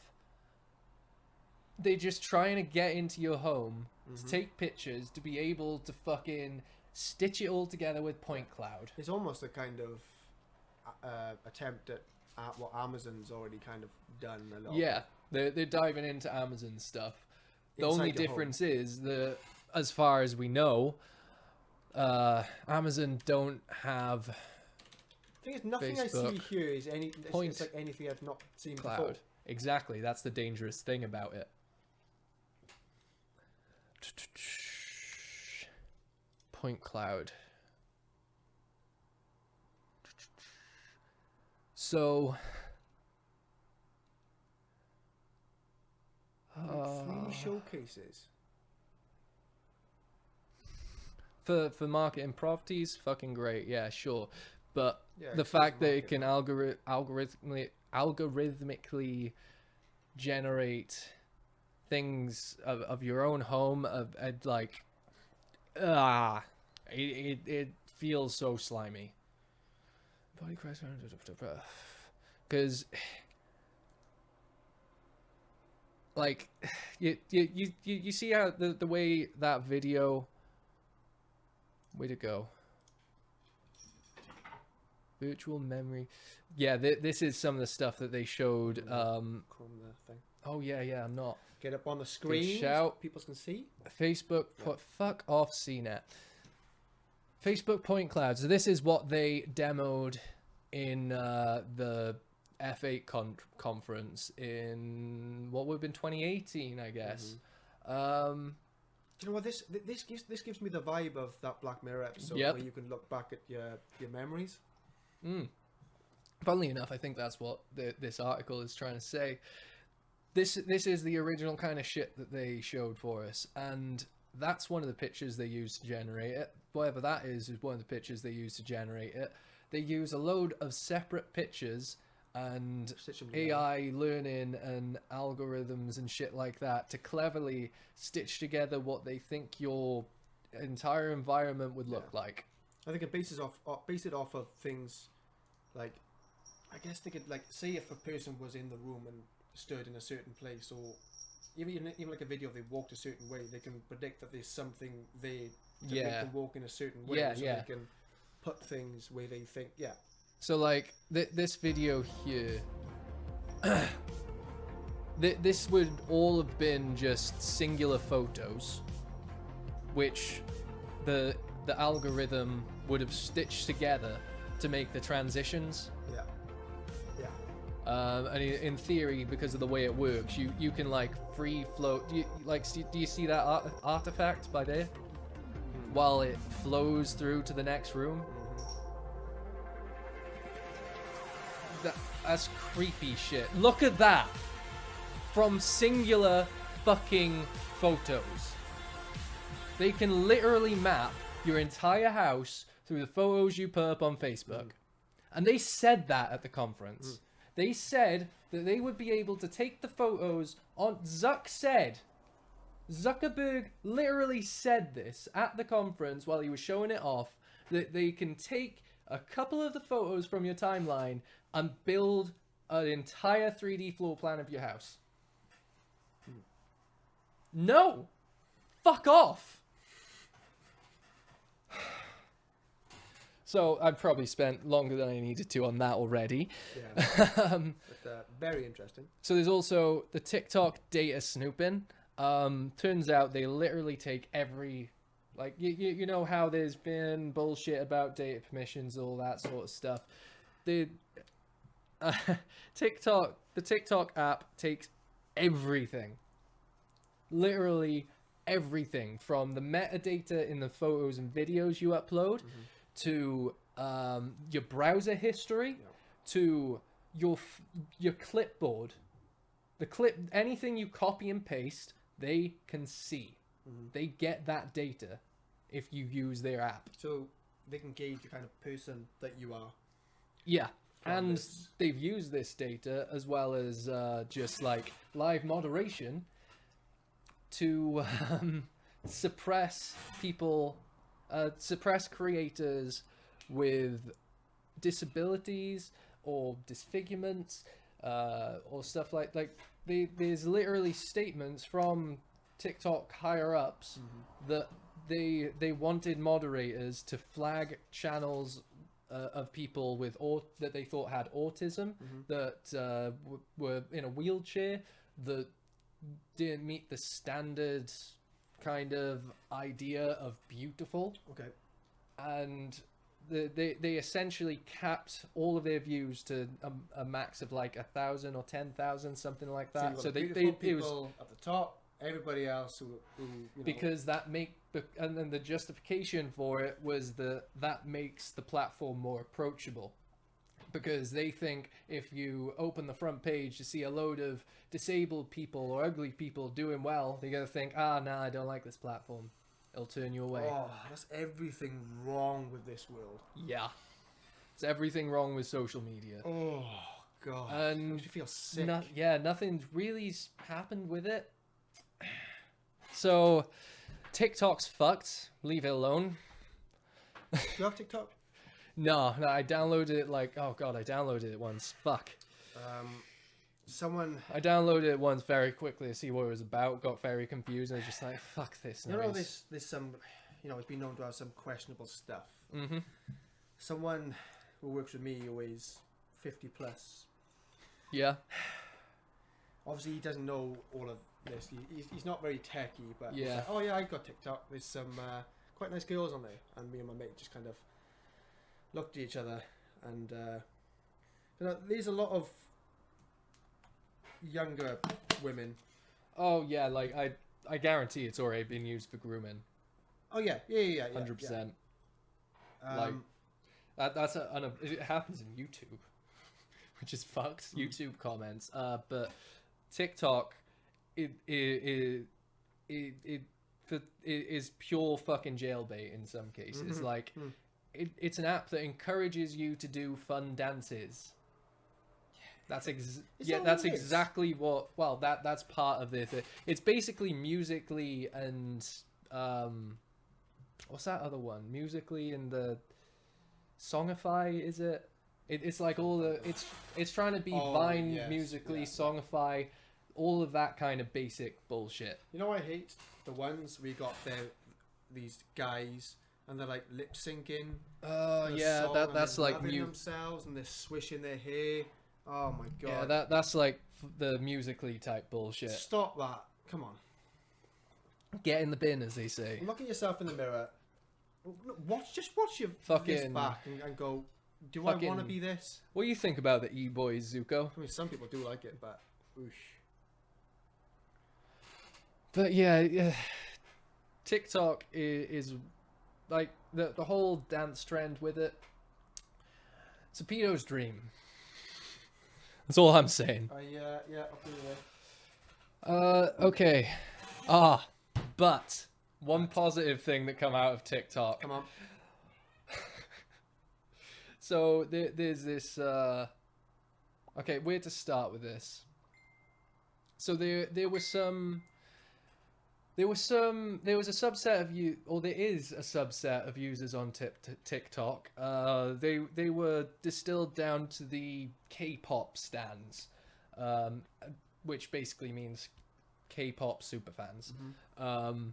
they're just trying to get into your home to take pictures, to be able to fucking stitch it all together with Point Cloud. It's almost a kind of attempt at what Amazon's already kind of done a lot. Yeah, they're diving into Amazon stuff. The Inside only your home. difference is that, as far as we know, Amazon don't have The thing is, nothing I see Facebook here is it's like anything I've not seen cloud. before. Exactly, that's the dangerous thing about it. Point cloud. So, Free showcases. For marketing properties, fucking great, yeah, sure. But Yeah, the it's fact that it marketing. can algorithmically generate things of your own home, like, it feels so slimy. Body crash, because like you see how the way that video, way to go, virtual memory, yeah, this is some of the stuff that they showed. Chrome the thing. Oh yeah, I'm not. Get up on the screen. shout. People can see. Facebook put fuck off CNET. Facebook point cloud. So this is what they demoed in the F8 conference in what would have been 2018, I guess. Do you know what this gives me the vibe of that Black Mirror episode Yep. where you can look back at your memories. Funnily enough, I think that's what this article is trying to say. This is the original kind of shit that they showed for us, and that's one of the pictures they used to generate it. Whatever that is one of the pictures they used to generate it. They use a load of separate pictures and Stitch them together. AI learning and algorithms and shit like that to cleverly stitch together what they think your entire environment would look like. I think it bases it off of things like, I guess they could, like, say if a person was in the room and stood in a certain place, or even like a video, they walked a certain way, they can predict that there's something there to make them walk in a certain way. Yeah, so yeah. they can put things where they think, yeah. So like this video here, this would all have been just singular photos, which the algorithm would have stitched together to make the transitions. Yeah. And in theory, because of the way it works, you can like free float. Do you see that artifact by there? While it flows through to the next room. That's creepy shit. Look at that. From singular fucking photos. They can literally map your entire house through the photos you put up on Facebook. And they said that at the conference. They said that they would be able to take the photos on... Zuckerberg literally said this at the conference while he was showing it off, that they can take a couple of the photos from your timeline and build an entire 3D floor plan of your house. No! Fuck off! So I've probably spent longer than I needed to on that already. Yeah. But very interesting. So there's also the TikTok data snooping. Turns out they literally take every... Like, you know how there's been bullshit about data permissions, all that sort of stuff. The TikTok app takes everything. Literally everything. From the metadata in the photos and videos you upload, to your browser history, to your clipboard. Anything you copy and paste, they can see. They get that data if you use their app. So they can gauge the kind of person that you are. Yeah. From And this. they've used this data as well as just like live moderation to suppress people, suppress creators with disabilities or disfigurements or stuff like there's literally statements from TikTok higher ups that they wanted moderators to flag channels of people with that they thought had autism, that were in a wheelchair, that didn't meet the standard kind of idea of beautiful. Okay. And they essentially capped all of their views to a max of like 1,000 or 10,000, something like that. So, they people it was at the top, everybody else who you know, because and then the justification for it was that makes the platform more approachable, because they think if you open the front page to see a load of disabled people or ugly people doing well, they're gonna think, nah, I don't like this platform. It'll turn you away. Oh, that's everything wrong with this world. Yeah, it's everything wrong with social media. Oh god, And it makes you feel sick. Nothing's really happened with it. So TikTok's fucked. Leave it alone. Do you have TikTok? No, I downloaded it I downloaded it once. Fuck. I downloaded it once very quickly to see what it was about. Got very confused. I was just like, fuck this. You know, there's some, you know, it's been known to have some questionable stuff. Mm-hmm. Someone who works with me who is 50 plus. Yeah. Obviously, he doesn't know all of this. He's not very techy, but he's Yeah. like, oh yeah, I got TikTok. There's some quite nice girls on there, and me and my mate just kind of looked at each other, and you know, there's a lot of younger women. Oh yeah, like I guarantee it's already been used for grooming. Oh yeah, 100%. Yeah. Like that's it happens in YouTube, which is fucked. YouTube comments. But TikTok, it is pure fucking jailbait in some cases. Mm-hmm. Like it's an app that encourages you to do fun dances. That's exactly what. Well, that's part of this. It's basically Musically and what's that other one? Musically and the Songify, is it? It's like all the it's trying to be Vine, yes, Musically, yeah. Songify, all of that kind of basic bullshit. You know what I hate? The ones we got these guys and they're like lip syncing. Yeah, that's like themselves and they're swishing their hair. Oh my god. Yeah, that's like the Musically type bullshit. Stop that. Come on. Get in the bin, as they say. Look at yourself in the mirror. Watch your Fucking this back and go, do I want to be this? What do you think about the E-boys, Zuko? I mean, some people do like it, but oosh. But yeah, TikTok is like the whole dance trend with it. It's a pedo's dream. That's all I'm saying. Yeah, I'll do that. Okay. But one positive thing that come out of TikTok. Come on. So there's this. Okay, where to start with this? So there was a subset of there is a subset of users on TikTok. They were distilled down to the K-pop stans, which basically means K-pop superfans. Mm-hmm.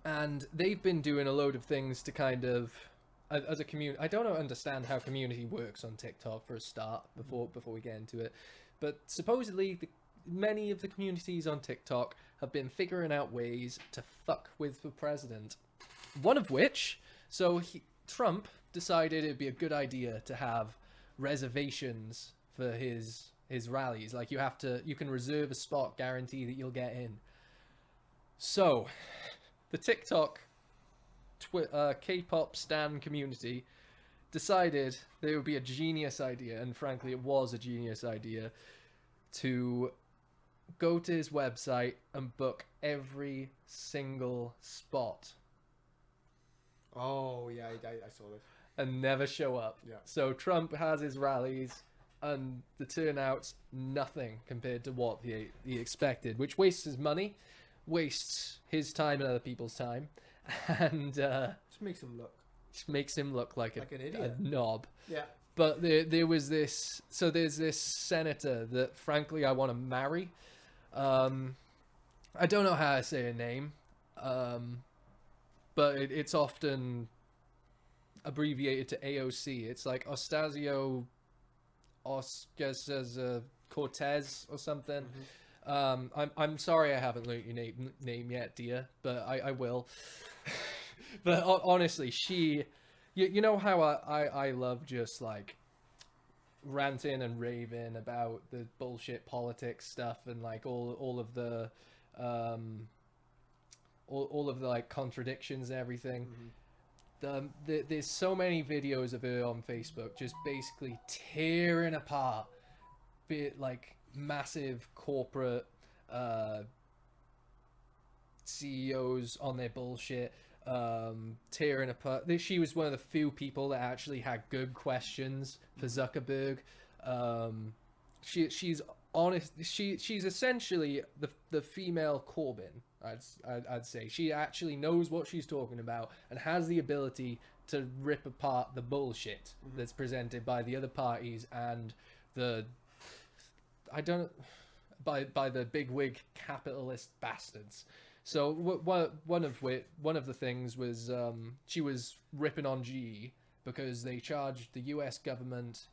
And they've been doing a load of things to kind of, as a community. I don't understand how community works on TikTok for a start before we get into it, but supposedly many of the communities on TikTok have been figuring out ways to fuck with the president. One of which, Trump decided it'd be a good idea to have reservations for his rallies. Like you can reserve a spot, guarantee that you'll get in. So, the TikTok K-pop stan community decided that it would be a genius idea, and frankly it was a genius idea, to go to his website and book every single spot. Oh yeah, I saw this. And never show up. Yeah. So Trump has his rallies and the turnout's nothing compared to what he expected, which wastes his money, wastes his time and other people's time, and just makes him look like an idiot, a knob. Yeah. But there's this senator that frankly I want to marry. I don't know how to say her name, but it's often abbreviated to AOC. It's like Ostasio Cortez or something. I'm sorry I haven't learned your name yet, dear, but I will. But honestly, you know how I love just like ranting and raving about the bullshit politics stuff and like all of the all of the like contradictions and everything. There's so many videos of her on Facebook just basically tearing apart like massive corporate CEOs on their bullshit, tearing apart. She was one of the few people that actually had good questions for Zuckerberg. She's honest. She's essentially the female Corbyn. I'd say she actually knows what she's talking about and has the ability to rip apart the bullshit that's presented by the other parties and the bigwig capitalist bastards. So one of the things was she was ripping on GE because they charged the US government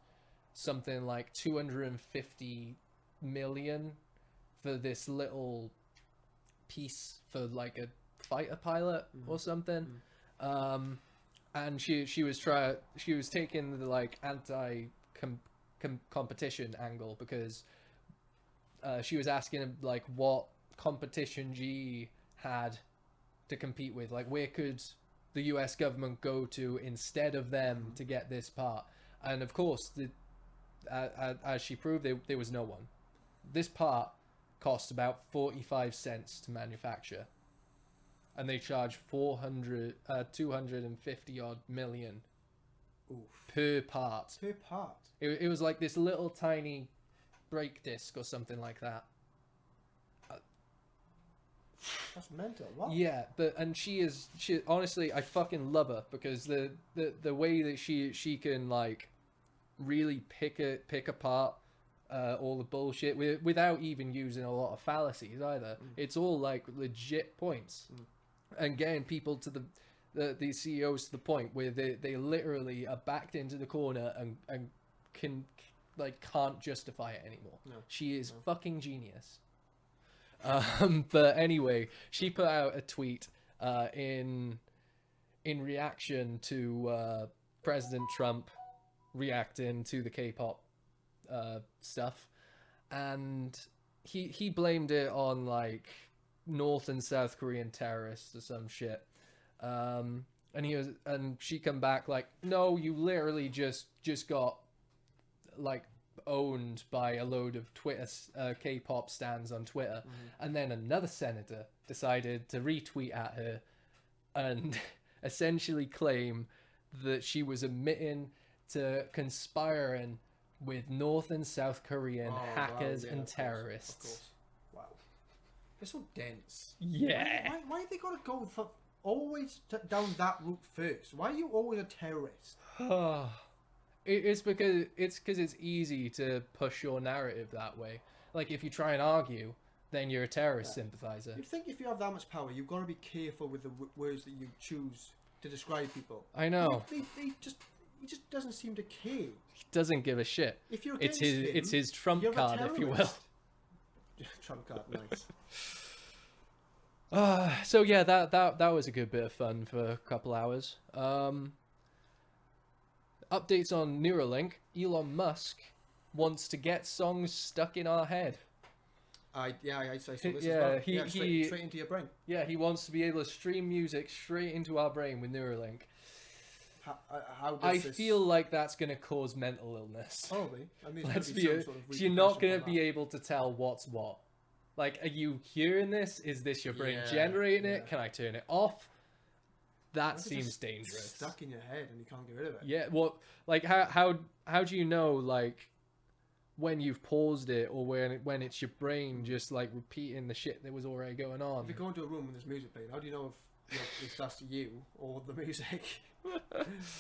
something like 250 million for this little piece for like a fighter pilot or something. And she was taking the like anti competition angle because she was asking like what competition GE had to compete with, like where could the US government go to instead of them to get this part. And of course as she proved, there was no one. This part cost about 45 cents to manufacture and they charge 250 odd million per part. It was like this little tiny brake disc or something like that. That's mental. What? Yeah, and she honestly, I fucking love her because the way that she can like really pick apart all the bullshit without even using a lot of fallacies either. It's all like legit points and getting people to the CEOs to the point where they literally are backed into the corner and can't justify it anymore. She is fucking genius. But anyway, she put out a tweet in reaction to President Trump reacting to the K-pop stuff, and he blamed it on like North and South Korean terrorists or some shit. And she come back like, no, you literally just got like owned by a load of Twitter K-pop stans on Twitter. And then another senator decided to retweet at her and essentially claim that she was admitting to conspiring with North and South Korean hackers and terrorists. Of course. Wow, they're so dense. Yeah. Why have they got to go for always down that route first? Why are you always a terrorist? It's because it's easy to push your narrative that way. Like if you try and argue, then you're a terrorist sympathizer. You'd think if you have that much power, you've got to be careful with the words that you choose to describe people. I know. He just doesn't seem to care. He doesn't give a shit. If you're it's his trump card, if you will. Trump card, nice. So yeah, that was a good bit of fun for a couple hours. Updates on Neuralink. Elon Musk wants to get songs stuck in our head. I saw this as well. Straight into your brain. Yeah, he wants to be able to stream music straight into our brain with Neuralink. I feel like that's going to cause mental illness. Probably. I mean, you're not going to be able to tell what's what. Like, are you hearing this? Is this your brain generating it? Can I turn it off? That seems dangerous. Stuck in your head and you can't get rid of it. Yeah. Well, like how do you know like when you've paused it or when it's your brain just like repeating the shit that was already going on? If you go into a room and there's music playing, how do you know if that's you or the music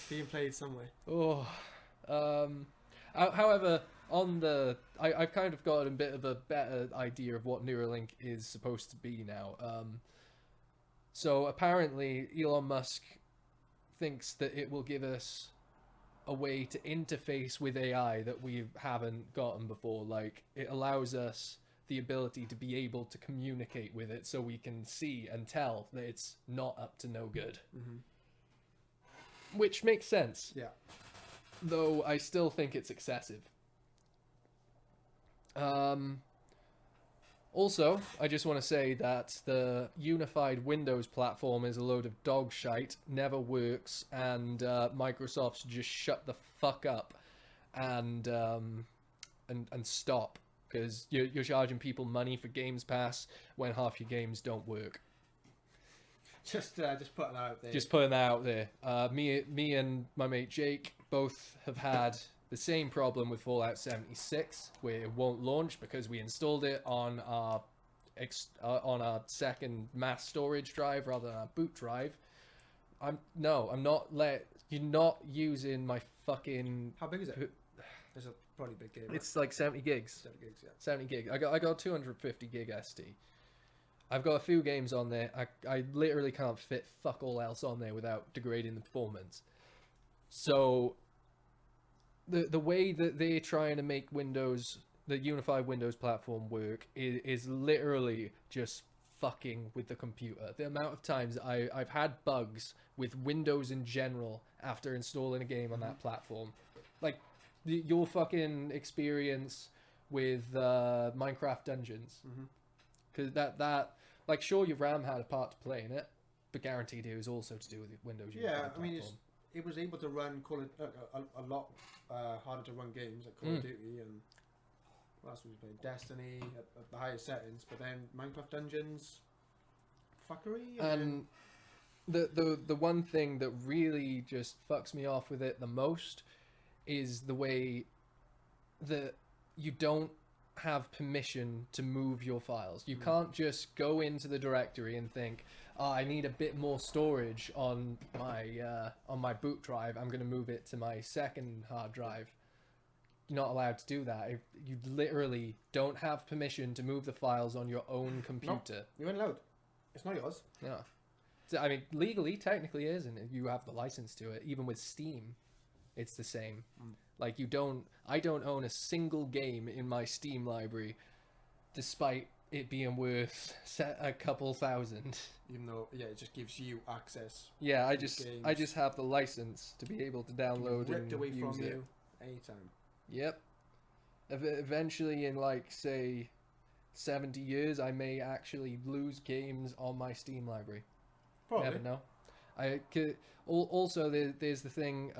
being played somewhere? However, I've kind of got a bit of a better idea of what Neuralink is supposed to be now. So apparently Elon Musk thinks that it will give us a way to interface with AI that we haven't gotten before. Like, it allows us the ability to be able to communicate with it so we can see and tell that it's not up to no good. Which makes sense. Yeah. Though I still think it's excessive. Also, I just want to say that the unified Windows platform is a load of dog shite, never works, and Microsoft should just shut the fuck up and stop, because you're charging people money for Games Pass when half your games don't work. Just putting that out there. Just putting that out there. Me and my mate Jake both have had the same problem with Fallout 76, where it won't launch because we installed it on our second mass storage drive rather than our boot drive. You're not using my fucking. How big is it? It's a probably big game. It's like 70 gigs. 70 gigs, yeah. 70 gig. I got 250 gig SD. I've got a few games on there. I literally can't fit fuck all else on there without degrading the performance. So the way that they're trying to make Windows, the unified Windows platform, work is literally just fucking with the computer. The amount of times I've had bugs with Windows in general after installing a game on that platform. Like your fucking experience with Minecraft Dungeons. Because that like, sure, your RAM had a part to play in it, but guaranteed it was also to do with the Windows. Yeah, I mean, it was able to run a lot harder to run games like Call of Duty and what else was we playing? Destiny at the highest settings, but then Minecraft Dungeons, fuckery. And the one thing that really just fucks me off with it the most is the way that you don't have permission to move your files. You can't just go into the directory and think, oh, I need a bit more storage on my boot drive, I'm going to move it to my second hard drive. You're not allowed to do that. You literally don't have permission to move the files on your own computer. Nope, you ain't allowed. It's not yours. Yeah. So, I mean, legally, technically it isn't. You have the license to it. Even with Steam, it's the same. Like, I don't own a single game in my Steam library, despite it being worth a couple thousand. Even though, yeah, it just gives you access. Yeah, I just have the license to be able to download and ripped away use from it. you anytime. Yep. Eventually, in like, say, 70 years, I may actually lose games on my Steam library. Probably. Never know. Also, there's the thing,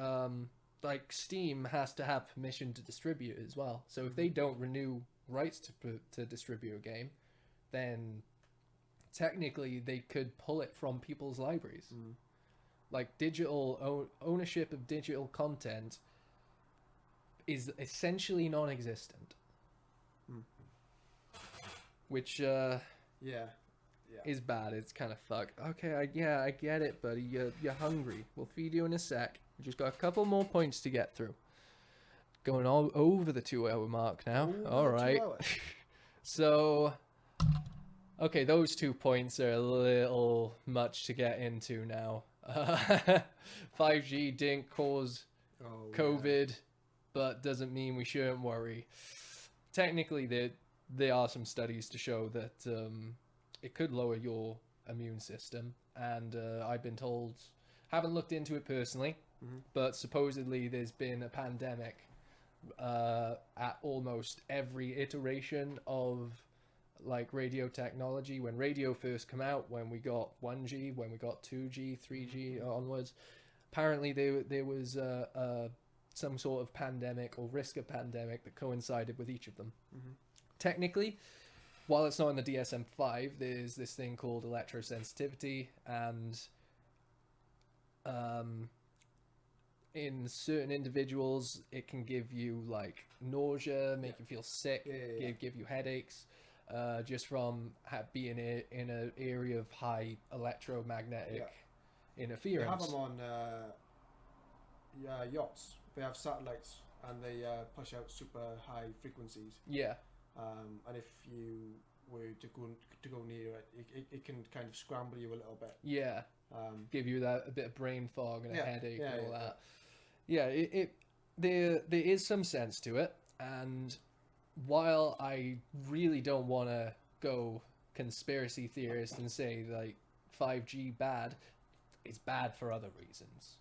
like, Steam has to have permission to distribute as well. So if they don't renew rights to distribute a game, then technically they could pull it from people's libraries. Like, digital ownership of digital content is essentially non-existent. Which is bad. It's kind of fucked. Okay, I get it, buddy. You're hungry. We'll feed you in a sec. We just got a couple more points to get through. Going all over the 2-hour mark now. Ooh, all right. So, okay, those 2 points are a little much to get into now. 5G didn't cause COVID, but doesn't mean we shouldn't worry. Technically, there are some studies to show that it could lower your immune system, and I've been told, haven't looked into it personally, but supposedly there's been a pandemic at almost every iteration of like radio technology. When radio first came out, when we got 1G, when we got 2G, 3G onwards, apparently there was some sort of pandemic or risk of pandemic that coincided with each of them. Technically, while it's not in the DSM-5, there's this thing called electrosensitivity, and in certain individuals, it can give you like nausea, make you feel sick, give you headaches, just from being in an area of high electromagnetic interference. They have them on yachts. They have satellites, and they push out super high frequencies. Yeah. And if you were to go near it, it can kind of scramble you a little bit. Yeah. give you that a bit of brain fog and a headache and all that. Yeah, there is some sense to it, and while I really don't want to go conspiracy theorist and say like 5G bad, it's bad for other reasons.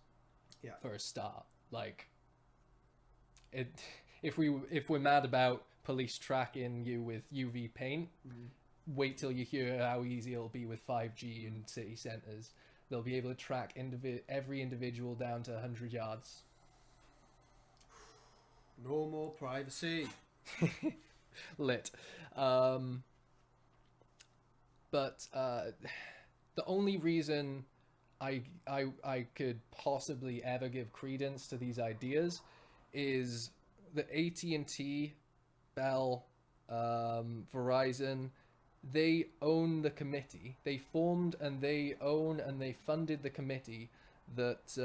Yeah. For a start, like if we're mad about police tracking you with UV paint, wait till you hear how easy it'll be with 5G in city centers. They'll be able to track every individual down to 100 yards. No more privacy. Lit. But the only reason I could possibly ever give credence to these ideas is that AT&T, Bell, Verizon, they own the committee. They formed and they own and they funded the committee that's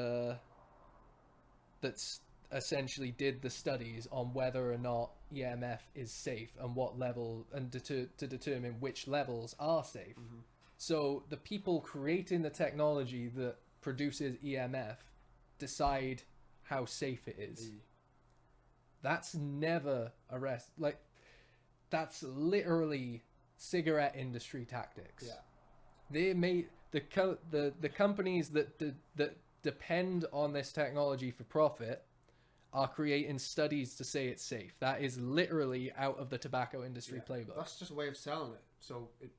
essentially did the studies on whether or not EMF is safe and what level, and to determine which levels are safe. So the people creating the technology that produces EMF decide how safe it is. That's never that's literally cigarette industry tactics. Yeah. They made the companies that depend on this technology for profit are creating studies to say it's safe. That is literally out of the tobacco industry playbook. That's just a way of selling it, so it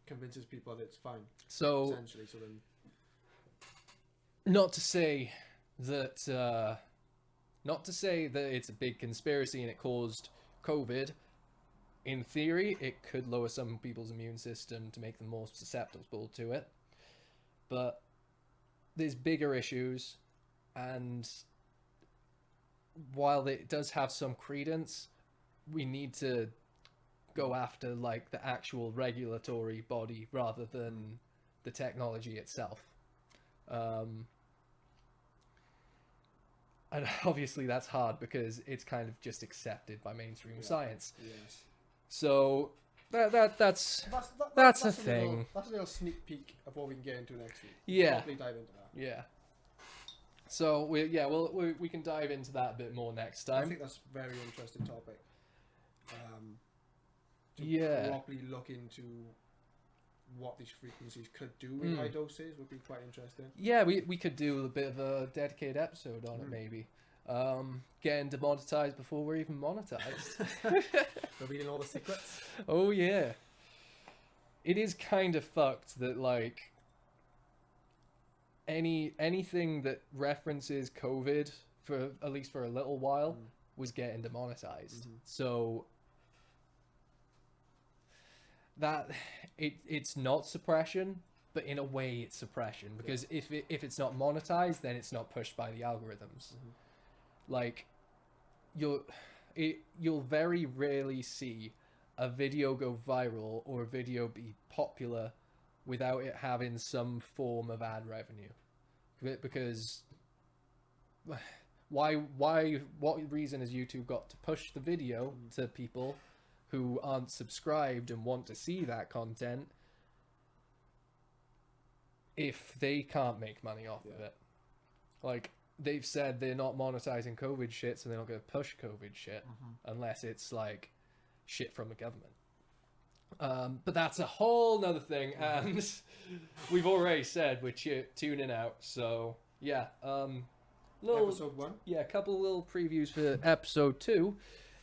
convinces people that it's fine. So essentially, so then not to say that it's a big conspiracy and it caused COVID. In theory, it could lower some people's immune system to make them more susceptible to it. But there's bigger issues, and while it does have some credence, we need to go after like the actual regulatory body rather than the technology itself. And obviously that's hard because it's kind of just accepted by mainstream science. Yes. So that's a thing. That's a little sneak peek of what we can get into next week. Yeah. Probably dive into that. Yeah. So we can dive into that a bit more next time. I think that's a very interesting topic. To properly look into what these frequencies could do in high doses would be quite interesting. Yeah, we could do a bit of a dedicated episode on it maybe. Getting demonetized before we're even monetized. Revealing all the secrets. Oh yeah. It is kind of fucked that like anything that references COVID for at least for a little while was getting demonetized. So that it's not suppression, but in a way it's suppression, because if it's not monetized, then it's not pushed by the algorithms. Like you'll very rarely see a video go viral or a video be popular without it having some form of ad revenue. Because what reason has YouTube got to push the video to people who aren't subscribed and want to see that content if they can't make money off of it? Like, they've said they're not monetizing COVID shit, so they're not going to push COVID shit unless it's like shit from the government. But that's a whole nother thing, and we've already said we're tuning out. So yeah, Episode 1. Yeah, a couple little previews for episode 2.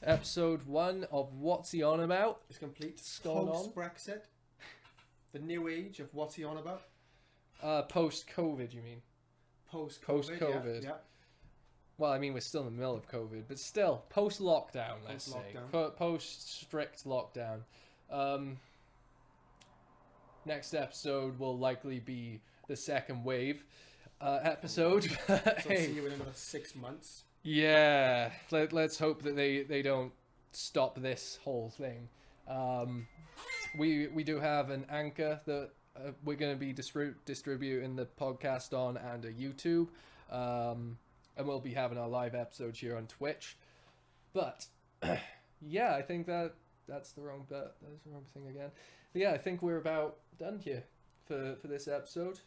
Episode 1 of What's He On About? It's complete. Going on. Post-Brexit. The new age of What's He On About? Post-COVID, you mean? Post-COVID. Yeah. Well, I mean, we're still in the middle of COVID, but still, post-lockdown, let's say. Post-strict lockdown. Next episode will likely be the second wave episode. So see you in another 6 months. Yeah, let's hope that they don't stop this whole thing. We do have an anchor that we're going to be distributing the podcast on, and a YouTube, and we'll be having our live episodes here on Twitch. But yeah, I think that's the wrong bit. That's the wrong thing again. But yeah, I think we're about done here for this episode.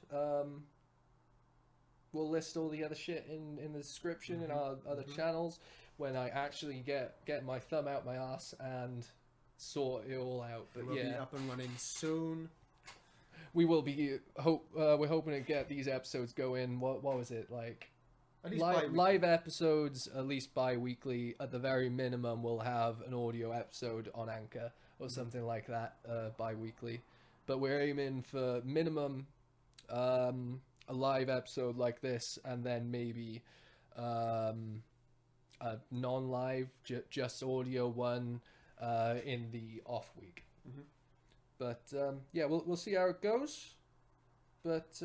We'll list all the other shit in the description in our other channels when I actually get my thumb out my ass and sort it all out. But We'll be up and running soon. We will be. We're hoping to get these episodes going. What was it like? At least Live episodes at least bi-weekly. At the very minimum, we'll have an audio episode on Anchor or something like that bi-weekly. But we're aiming for minimum a live episode like this, and then maybe a non-live, just audio one in the off week. But yeah, we'll see how it goes. But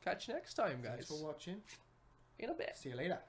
catch you next time, guys. Thanks for watching. In a bit. See you later.